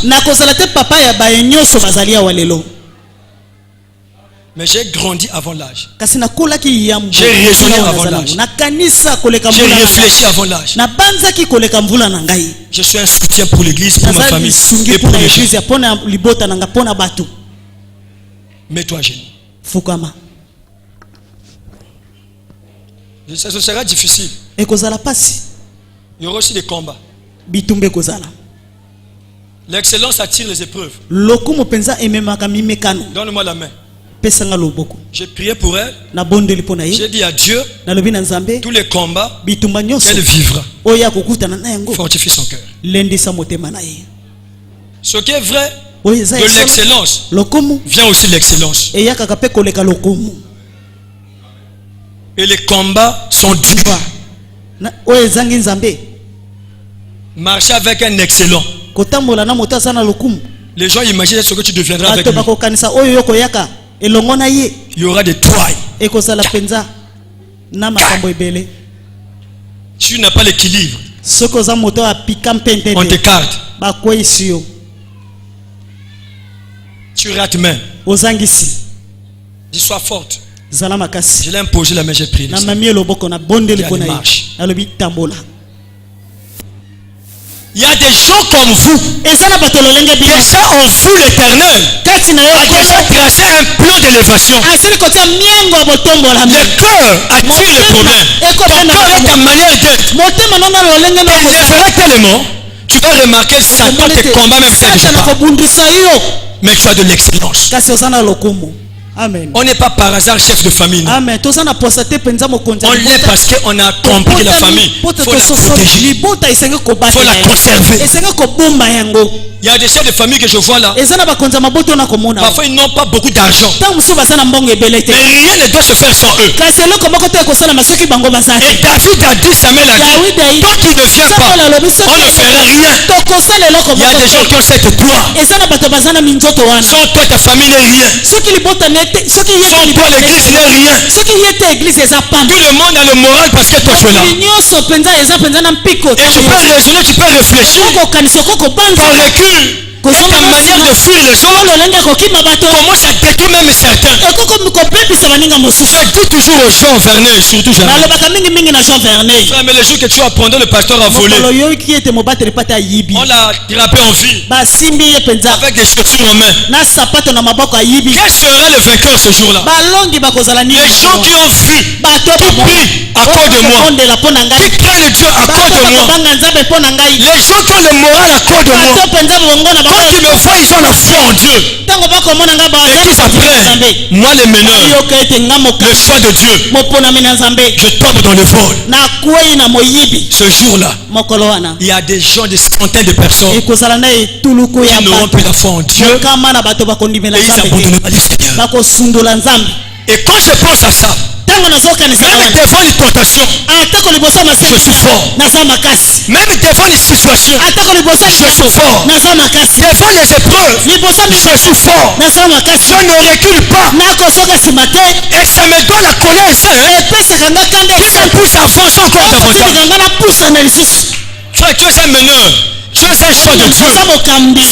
Mais j'ai grandi avant l'âge. J'ai raisonné avant l'âge. J'ai réfléchi avant l'âge. Je suis un soutien pour l'église, pour ma famille et pour les gens. Mets-toi à genoux. Ce sera difficile. Il y aura aussi des combats. L'excellence attire les épreuves. Donne-moi la main. J'ai prié pour elle. J'ai dit à Dieu, tous les combats qu'elle vivra, fortifie son cœur. Ce qui est vrai de l'excellence vient aussi de l'excellence. Et les combats sont durs. Marcher avec un excellent. Les gens imaginent ce que tu deviendras avec lui. Il y aura des toiles. Tu n'as pas l'équilibre. On t'écarte. Tu rates même. Dis sois forte. Je l'ai imposé la main, j'ai prié. Il y a des gens comme vous. Déjà en vous l'éternel a déjà tracé un plan d'élévation. Le cœur attire le problème. Ton cœur est ta manière d'être. T'élèveras tellement, tu vas remarquer Satan te combat même quelque part. Mais tu as de l'excellence. Amen. On n'est pas par hasard chef de famille. Amen. On l'est parce qu'on a compris la famille. Il faut la protéger. Il faut la conserver. Il y a des chefs de famille que je vois là. Parfois ils n'ont pas beaucoup d'argent. Mais rien ne doit se faire sans eux. Et David a dit, Samuel a dit, toi qui ne viens pas, on ne fera rien. Il y a des gens qui ont cette gloire. Sans toi ta famille n'est rien. Sans toi l'église n'est rien. Tout le monde a le moral parce que toi tu es là. Et tu peux raisonner, tu peux réfléchir. Ton recul et ta manière de fuir les gens commence à détruire même certains. Ça dit toujours aux gens Vernet, surtout jamais. Frère, mais le jour que tu apprendras, le pasteur a volé. On l'a drapé en vie avec des chaussures en main. Quel sera le vainqueur ce jour-là? Les gens qui ont vu, qui prient à cause de moi, qui craignent Dieu à cause de moi, les gens qui ont le moral à cause de moi, quand ils me voient, ils ont la foi en Dieu. Et qu'ils apprennent, moi les meneurs, le choix de Dieu, je tombe dans le vol. Ce jour-là, il y a des gens, des centaines de personnes qui n'auront plus la foi en Dieu et ils abandonneront le Seigneur. Et quand je pense à ça, Même devant une tentation, je suis fort. Même devant une situation, je suis fort. Devant les épreuves, je suis fort. Je ne recule pas. Et ça me donne la colère qui me pousse à avancer encore davantage. Frère, tu es un meneur. Tu es un choix de Dieu. Ça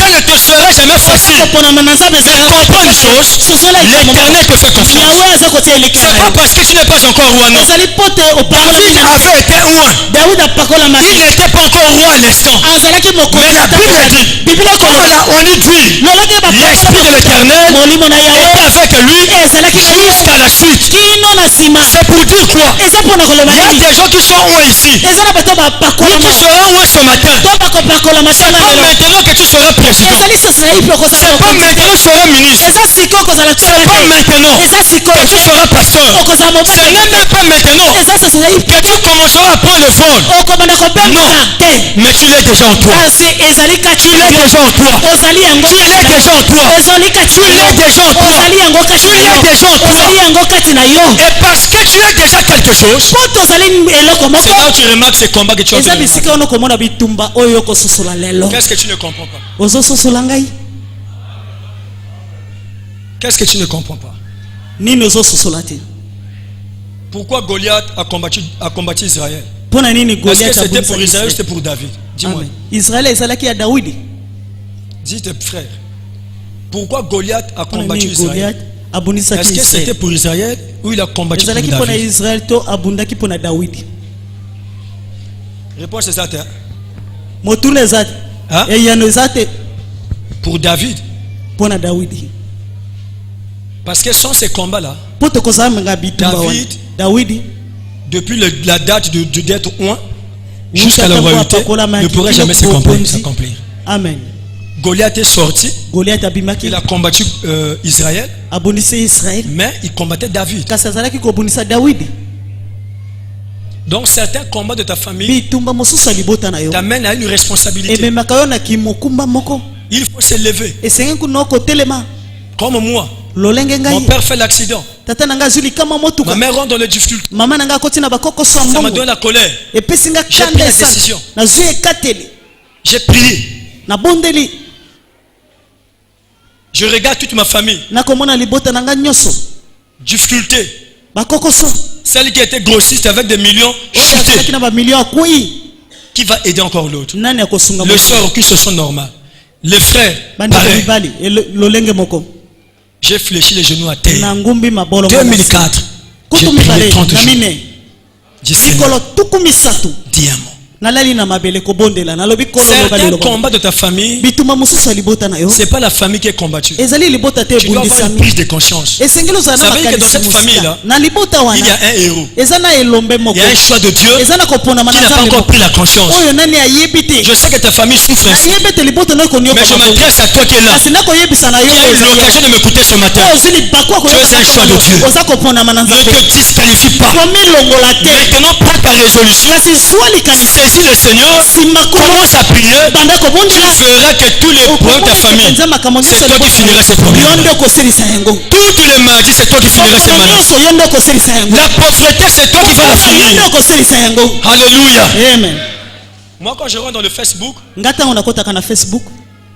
ne te sera jamais facile. Mais comprends une chose, l'Éternel te fait confiance. C'est pas parce que tu n'es pas encore roi, non. David avait été roi. Il n'était pas encore roi à l'instant. Mais la Bible dit, on lui dit, l'Esprit de l'Éternel était avec lui jusqu'à la suite. C'est pour dire quoi? Il y a des gens qui sont rois ici. Ou qui seront rois ce matin. C'est pas maintenant que tu seras président. C'est pas maintenant que tu seras ministre. C'est pas maintenant que tu seras pasteur. C'est même pas maintenant que tu commenceras à prendre le vol. Non, mais tu l'es déjà en toi. Tu l'es déjà en toi. Tu l'es déjà en toi. Tu l'es déjà en toi. Tu l'es déjà en toi. Et parce que tu es déjà quelque chose, c'est là où tu remarques ces combats que tu as. Qu'est-ce que tu ne comprends pas? Qu'est-ce que tu ne comprends pas? Pourquoi Goliath a combattu Israël? Est-ce que c'était pour Israël ou c'était pour David? Dis-moi. Dis tes frères. Pourquoi Goliath a combattu Israël? Est-ce que c'était pour Israël ou il a combattu pour David? Réponse exacte. Hein? Pour David. Parce que sans ces combats-là, David, depuis la date d'être roi jusqu'à la royauté, ne pourrait jamais s'accomplir. Amen. Goliath est sorti. Il a combattu Israël. Mais il combattait David. Donc certains combats de ta famille t'amènent à une responsabilité. Il faut se lever. Comme moi. Mon père fait l'accident. Ma mère rentre dans les difficultés. Ça m'a donné la colère. J'ai pris la décision. J'ai prié. Je regarde toute ma famille. Difficulté. Celle qui était grossiste avec des millions chutés. Qui va aider encore l'autre? Les soeurs qui se sont normales. Les frères, pareil. J'ai fléchi les genoux à terre. 2004, j'ai prié 30 jours. J'ai dit un mot. Certains combats de ta famille, c'est pas la famille qui est combattue. Tu dois avoir une prise de conscience. Ça veut dire que dans cette famille-là, il y a un héros. Il y a un choix de Dieu qui n'a pas encore pris la conscience. Je sais que ta famille souffre ainsi. Mais je m'adresse à toi qui es là, qui a eu l'occasion de m'écouter ce matin. Tu es un choix de Dieu. Ne te disqualifie pas. Maintenant, prends ta résolution. Saisis le Seigneur, commence à prier. Tu verras que tous les problèmes de ta famille, c'est toi qui finiras ces problèmes. Tous les mardis, c'est toi qui finiras ces maladies. La pauvreté, c'est toi qui vas la finir. Alléluia. Amen. Moi, quand je rentre dans le Facebook,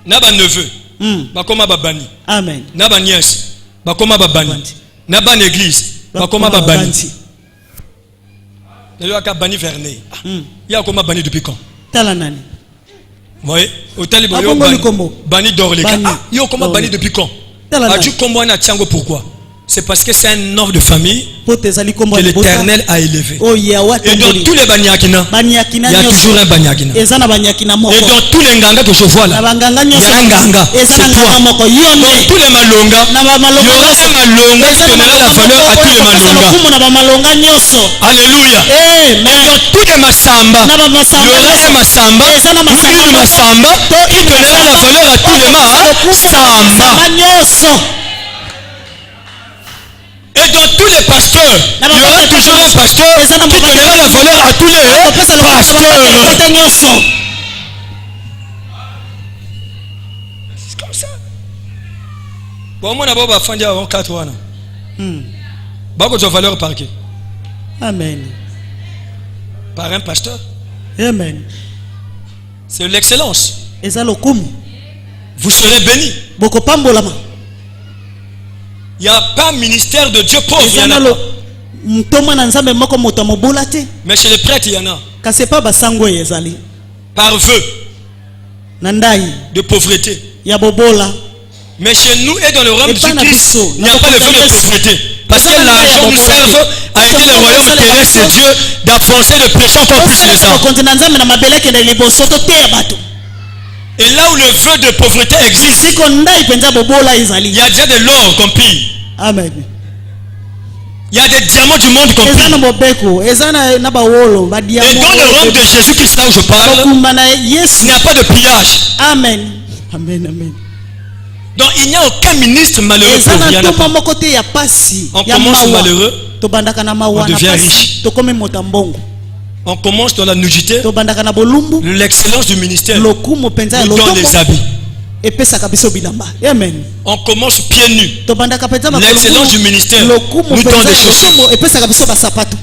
Naba neveu, bakoma babani. Amen. Naba nièce, bakoma babani. Naba église, bakoma babani. Il y a Bani Vernet. Il y a comment Bani depuis quand? Talanani. Vous voyez? Hôtel Bani Dorleka. Il y a comment Bani depuis quand? As-tu comment Tiango pourquoi? C'est parce que c'est un ordre de famille que l'Éternel a élevé. Et dans tous les Banyakina, il y a toujours un Banyakina. Et dans tous les Nganga que je vois là, il y a un Nganga. C'est toi. Dans tous les Malonga, il y aura un Malonga qui donnera la valeur à tous les Malonga. Alléluia. Et dans tous les Massamba, il y aura un Massamba, une Massamba qui donnera la valeur à tous les Massamba. Et dans tous les pasteurs, il y aura toujours un pasteur qui donnera la valeur à tous les pasteurs. C'est comme ça. Bon, moi, d'abord, je vais faire 4 ans. Je vais valeur par qui? Amen. par un pasteur. Amen. C'est l'excellence. Eza lokumu. Vous serez bénis. Boko pambolama. Il n'y a pas ministère de Dieu pauvre. Il y Eza en a na lo pas. mtoma na nzambe moko moto mobola te. Mais chez les prêtres, il y en a. Kasi pa basango ezali. Par vœu Nandai de pauvreté. ya bobola. Mais chez nous et dans le royaume de Et pas na Jésus-Christ, biso. il n'y a pas de vœu de pauvreté. Parce que l'argent nous serve à aider le royaume terrestre de Dieu d'avancer, de prêcher encore plus les âmes. Kontina nzambe na mabele kende liboso to te ya bato. Et là où le vœu de pauvreté existe, Siko ndai penza bobola il ezali. y a déjà de l'or qu'on pille. Amen. Il y a des diamants du monde qu'on Eza na pille. bobeko, eza na bawolo, ba Et diamant. dans le royaume de Jésus-Christ, là où je parle, Kumba na il Yesu. n'y a pas de pillage. Amen. Amen, amen. Donc il n'y a aucun ministre malheureux Eza pauvre. Il y na en a tuma pas. moko te ya pasi. On Ya commence mawa. malheureux, To bandaka na mawa on na devient pasi. riche. To komi motambongo. On commence dans la nudité. To bandaka na bolumbu. L'excellence du ministère Lokumu penza nous donne les lotomo. habits. Epesa biso bilamba. Amen. On commence pieds nus. To bandaka penza L'excellence du ministère Lokumu nous donne penza des chaussures. lotomo epesa biso basapato.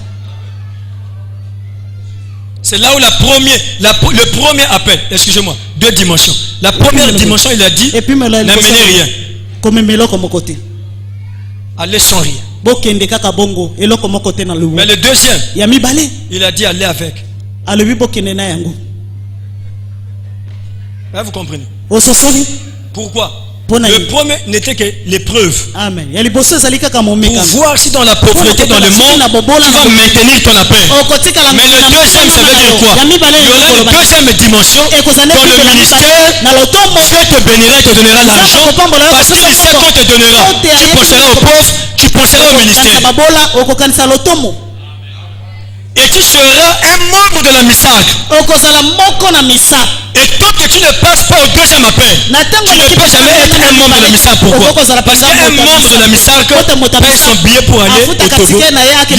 C'est là où le premier appel, excusez-moi, 2 dimensions. La première dimension, il a dit, Et puis n'amenez rien. Comme meloko moko te. Allez sans rien. Bokende kaka bongo eloko moko te na lubu. Mais le deuxième, Ya mibale il a dit, allez avec. alobi bokende na yango. Là, vous comprenez. Ososoli. Pourquoi? Pona Le ye. premier n'était que l'épreuve. Amen. Ya liboso ezali kaka Pour momeka. voir si dans la pauvreté, dans le monde, tu vas maintenir ton appel. Okotika la Mais le deuxième, ça veut dire quoi? Ya mibale Il y aura une deuxième dimension dans le ministère. na lotomo. Dieu te bénira et te donnera l'argent. Parce qu'il sait qu'on te donnera. Tu penseras aux pauvres, tu penseras au ministère. Babola okokanisa lotomo. Et tu seras un membre de la MISAC. Okozala moko na misa. Et tant que tu ne passes pas au deuxième appel, tu ne peux jamais être un membre de la MISAC. Pourquoi? Parce qu'un membre de la MISAC paye son billet pour aller au Togo,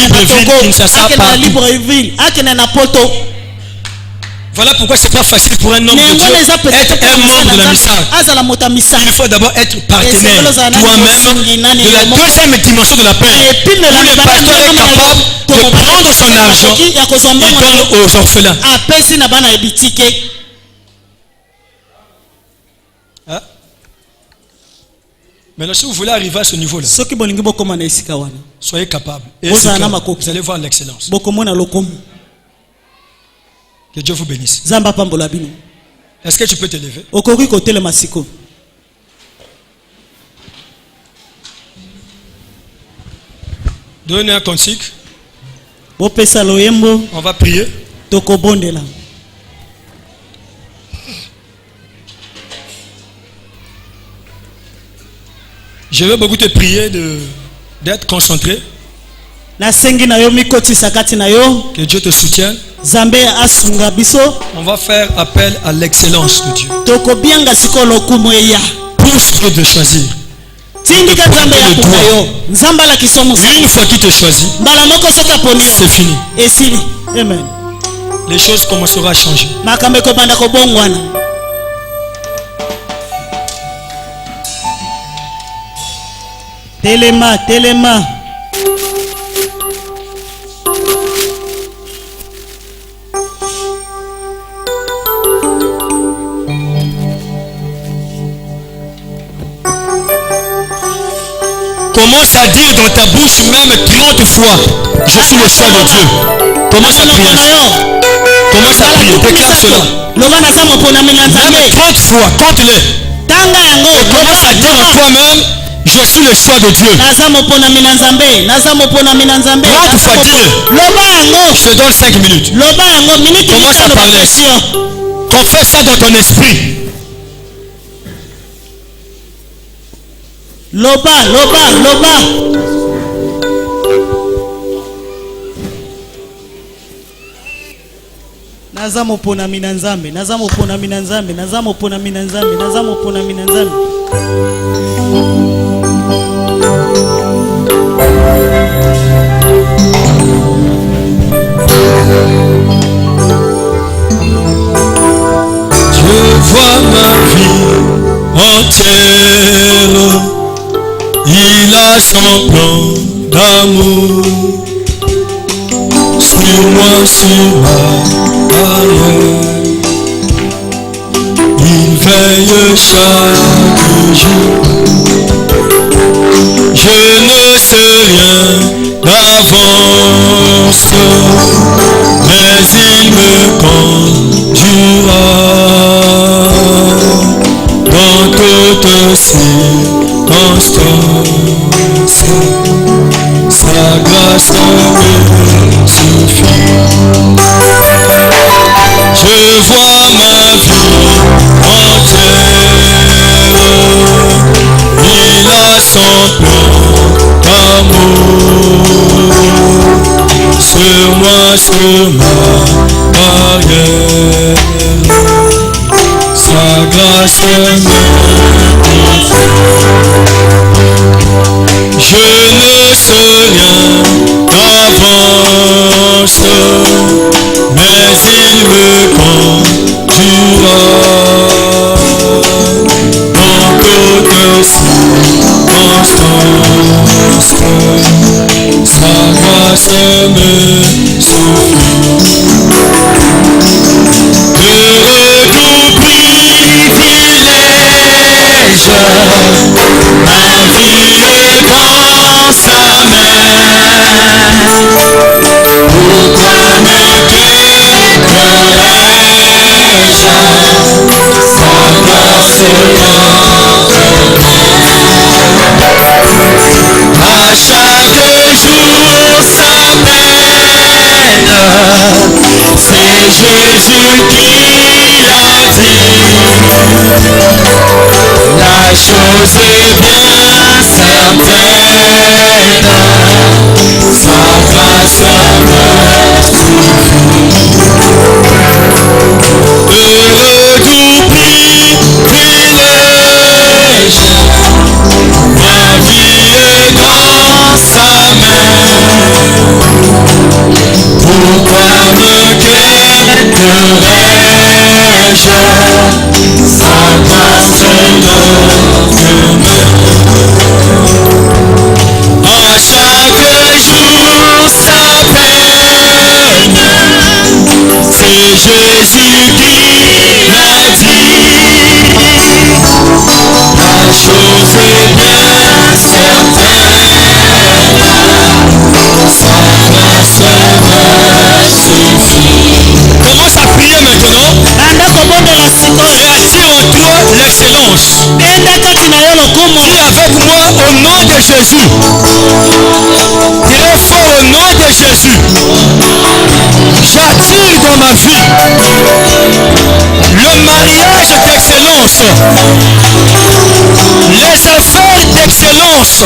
Libreville, Kinshasa, partout. Voilà pourquoi c'est pas facile pour un homme de Dieu être un membre de la MISAC. Il faut d'abord être partenaire toi-même de la deuxième dimension de l'appel, où le pasteur est capable de prendre son argent et donner aux orphelins. Hein? Maintenant, si vous voulez arriver à ce niveau-là, soyez capable. Et vous allez voir l'excellence. Que Dieu vous bénisse. Est-ce que tu peux te lever? Donnez un cantique. On va prier. Je veux beaucoup te prier d'être concentré. Que Dieu te soutienne. On va faire appel à l'excellence de Dieu. Pousse-le de choisir. Une fois qu'il te choisit, c'est fini. Amen. Les choses commenceront à changer. Telema. Commence à dire dans ta bouche même 30 fois, je suis le choix de Dieu. Commence à prier ainsi. Commence à prier, déclare cela. Même 30 fois, compte-les. Et commence à dire en toi-même, je suis le choix de Dieu. 30 fois, dis-le. Je te donne 5 minutes. Commence à parler. Confesse ça dans ton esprit. Loba. Nazamo pona minanzambe. Dieu voit ma vie entière. Il a son plan d'amour. Appuie-moi sur ma barrière. Il veille chaque jour. Je ne sais rien d'avance, mais il me conduira dans toutes circonstances. Sa grâce me suffit. Je vois ma vie entière. Il a son plan d'amour sur moi, sur ma barrière. Sa grâce me confie. Je ne sais rien d'avance, mais il me conduira dans toutes circonstances. Sa grâce me suffit. Heureux tout privilège, ma vie est dans sa main. Pourquoi me quitterais-je? Sa grâce à chaque jour sa peine. C'est Jésus qui l'a dit. La chose est bien certaine. Sa grâce me suffit. Heureux du privilège, ma vie est dans sa main. Pourquoi me quitterais-je? Sa grâce me demeure. À chaque jour sa peine, c'est Jésus qui l'a dit. La chose est bien certaine. Sa grâce me suffit. Commence à prier maintenant. Et attire en toi l'excellence. Dis avec moi au nom de Jésus. Très fort au nom de Jésus. J'attire dans ma vie le mariage d'excellence, les affaires d'excellence,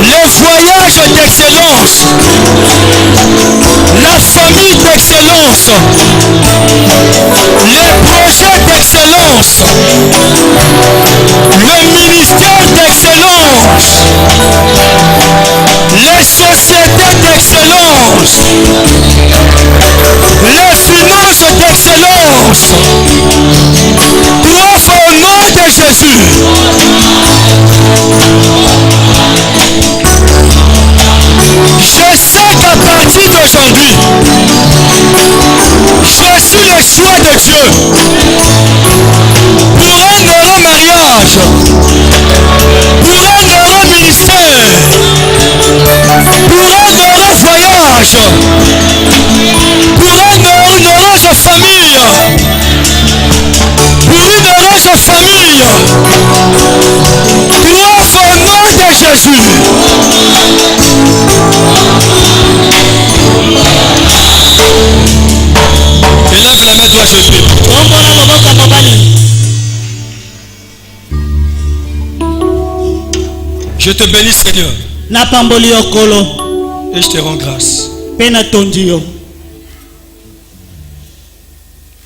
les voyages d'excellence, la famille d'excellence, les projets d'excellence, le ministère d'excellence, les sociétés d'excellence, les finances d'excellence, doivent au nom de Jésus. Je sais qu'à partir d'aujourd'hui, je suis le choix de Dieu pour un heureux mariage, pour un heureux ministère, pour un heureux voyage, pour une heureuse famille, pour une heureuse famille. Gloire au nom de Jésus. Élève la main, toi je prie. Je te bénis Seigneur. Et je te rends grâce.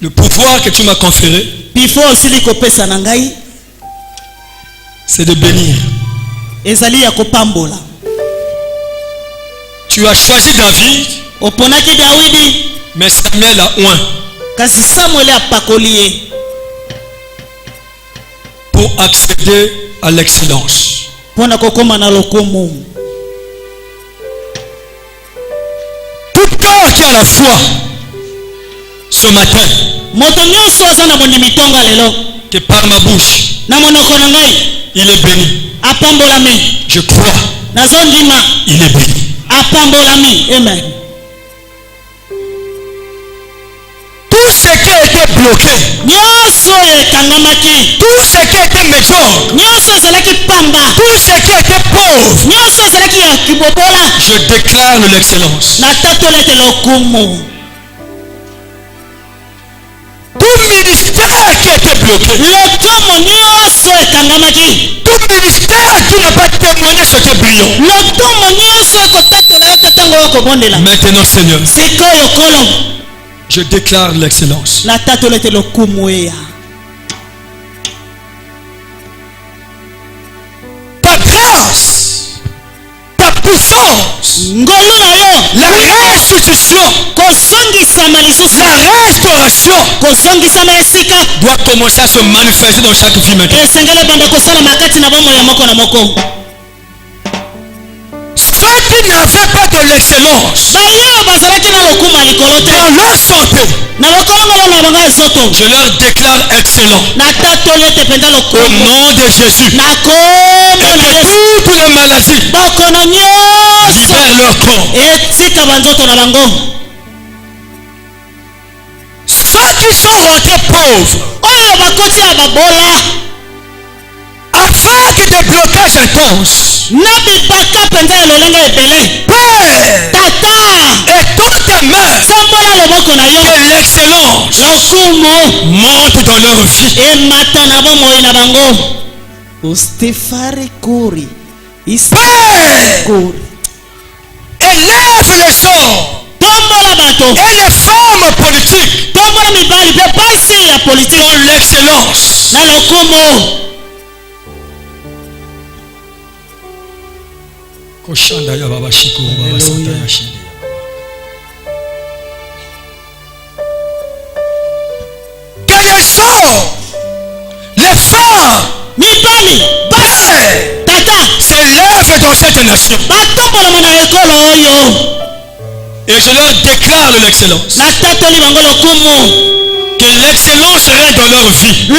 Le pouvoir que tu m'as conféré, c'est de bénir. Tu as choisi David, mais Samuel a oint pour accéder à l'excellence. qui a la foi ce matin, que par ma bouche, il est béni. Je crois, il est béni. Amen. Tout ce qui a été bloqué, tout ce qui a été médiocre, tout ce qui a été pauvre, je déclare l'excellence. Tout ministère qui a été bloqué, tout ministère qui n'a pas témoigné ce qui est brillant, maintenant Seigneur, je déclare l'excellence. Ta grâce, ta puissance, la restitution, la restauration doit commencer à se manifester dans chaque vie maintenant. Ceux qui n'avaient pas de l'excellence dans leur santé, je leur déclare excellent au nom de Jésus. Et que toutes les maladies libèrent leur corps. Ceux qui sont rentrés pauvres afin que des blocages intenses, Père, étends ta main, que l'excellence monte dans leur vie. Père, élève les hommes et les femmes politiques dans l'excellence. Que les hommes, les femmes, s'élèvent dans cette nation. Et je leur déclare l'excellence. Que l'excellence règne dans leur vie. Que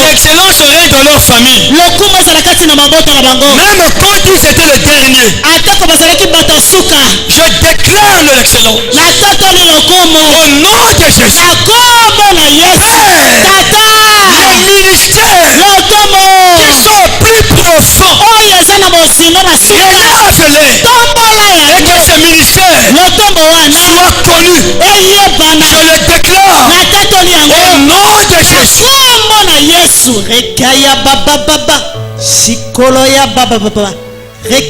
l'excellence règne dans leur famille. Même quand ils étaient les derniers, je déclare l'excellence. Au nom de Jésus. Les ministères qui sont plus profonds, élève-les. Et que ce ministère soit connu. Je le déclare au nom de Jésus.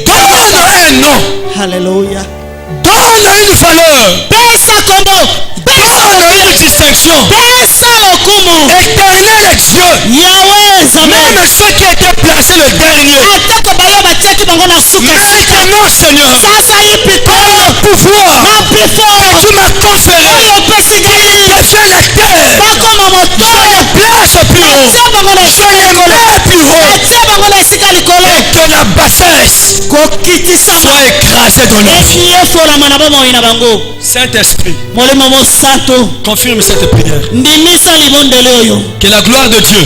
Donne un nom. Alléluia. Donne une valeur. Donne une distinction. Éternel est Dieu. Même ceux qui étaient placés le dernier. Maintenant Seigneur, par le pouvoir que tu m'as conféré, je fais la terre. Je les place plus haut. Je les mets plus haut. Et que la bassesse soit écrasée dans leur vie. Saint-Esprit, confirme cette prière. Que la gloire de Dieu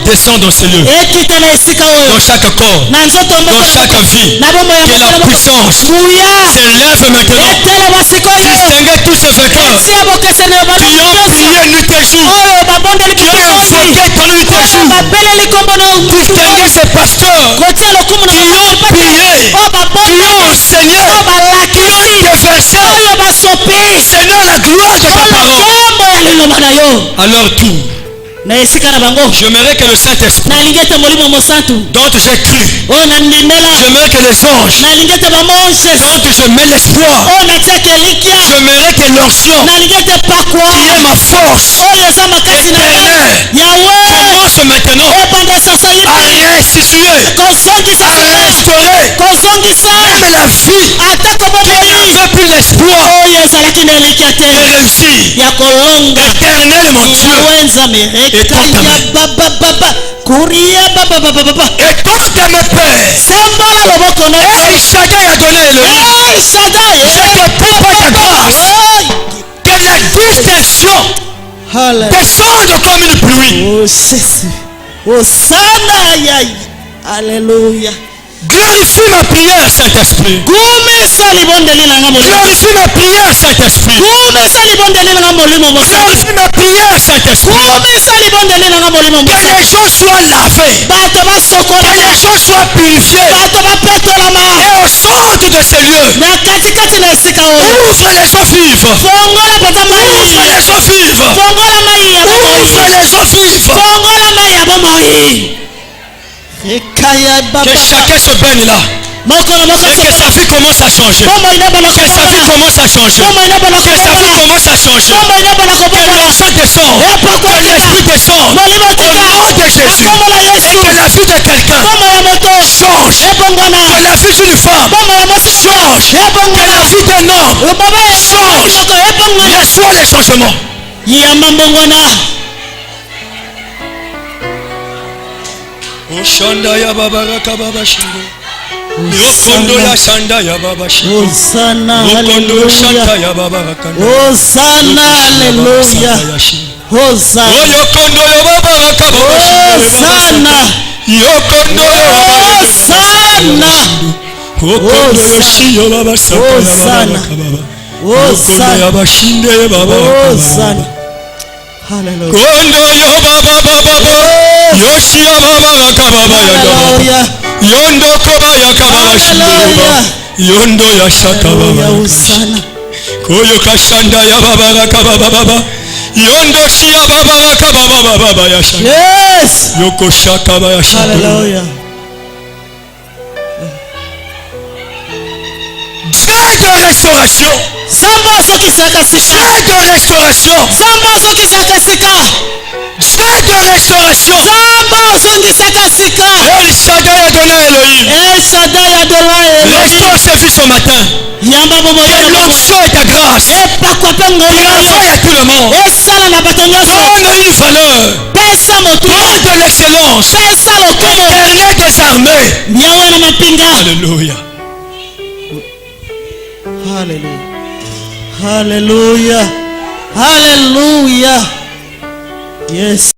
descende dans ce lieu, dans chaque corps, dans chaque vie. Que la puissance s'élève maintenant. Distinguez tous ces vainqueurs qui ont prié nuit et jour, qui ont invoqué ton nuit et jour. Distinguez ces pasteurs qui ont prié, qui ont enseigné, qui ont déversé, Seigneur, la gloire de ta parole. À leur tour, j'aimerais que le Saint-Esprit dont j'ai cru, j'aimerais que les anges dont je mets l'espoir, j'aimerais que l'onction qui est ma force éternelle commence maintenant à restituer, à restaurer même la vie qui n'avait plus l'espoir et réussir. Éternel mon Dieu, étends ta main. Courir, papa. Et porte à mon Père. Sembola loboko na yo. El Shaddai a donné Elohim. El Shaddai. Je te prie par ta grâce que la distinction descende comme une pluie. Oh Jésus. Hosanna ya. Alléluia. Glorifie ma prière, Saint-Esprit. Glorifie Glorifie ma prière, Saint-Esprit. Glorifie ma prière, Saint-Esprit. Que les gens soient lavés. Que les gens soient purifiés. Et au centre de ce lieu, ouvre les eaux vives. Ouvre les eaux vives. Ouvre les eaux vives. Que chacun se baigne là. Et que sa vie commence à changer. Que sa vie commence à changer. Que sa vie commence à changer. Que l'onction descende. Que l'esprit descende. Au nom de Jésus. Et que la vie de quelqu'un change. Que la vie d'une femme change. Que la vie d'un homme change. Reçois les changements. Oshanda ya babaraka babashindo. Yokondo ya shanda ya babashindo. Hosanna, Yokondo shanda ya babaraka. Hosanna, hallelujah. Hosanna. Yokondo ya babaraka babashindo. Hosanna. Yokondo ya Hosanna. Yokondo yoshi ya babasaka ya babaraka baba. Yokondo ya bashinde ya babaraka. Hosanna. Hallelujah. Kondo yo baba baba. Yoshi ya babaraka baba ya baba. Yondo koba ya kababa shindeba. Yondo ya shaka baba. Koyo kashanda ya babaraka baba baba. Yondo shi ya babaraka baba baba ya shaka. Yes. Yoko shaka baba ya shaka. Hallelujah. Dieu de restauration. Zamba soki sakasika. Dieu de restauration. Zamba soki sakasika. Dieu de restauration. Zamba soki sakasika. El Shaddai a donné Elohim. El Shaddai a donné Elohim. Restaure ses fils ce matin. Yamba bomo Que yamba. l'onction et ta grâce Epakwapengoli. il envoie à tout le monde. Esala na bato nyonso. Donne une valeur. Pesa motu. Donne de l'excellence. Pesa lokumu. Éternel des armées. Nyawe na mapinga. Alléluia. Hallelujah. Hallelujah. Hallelujah. Yes.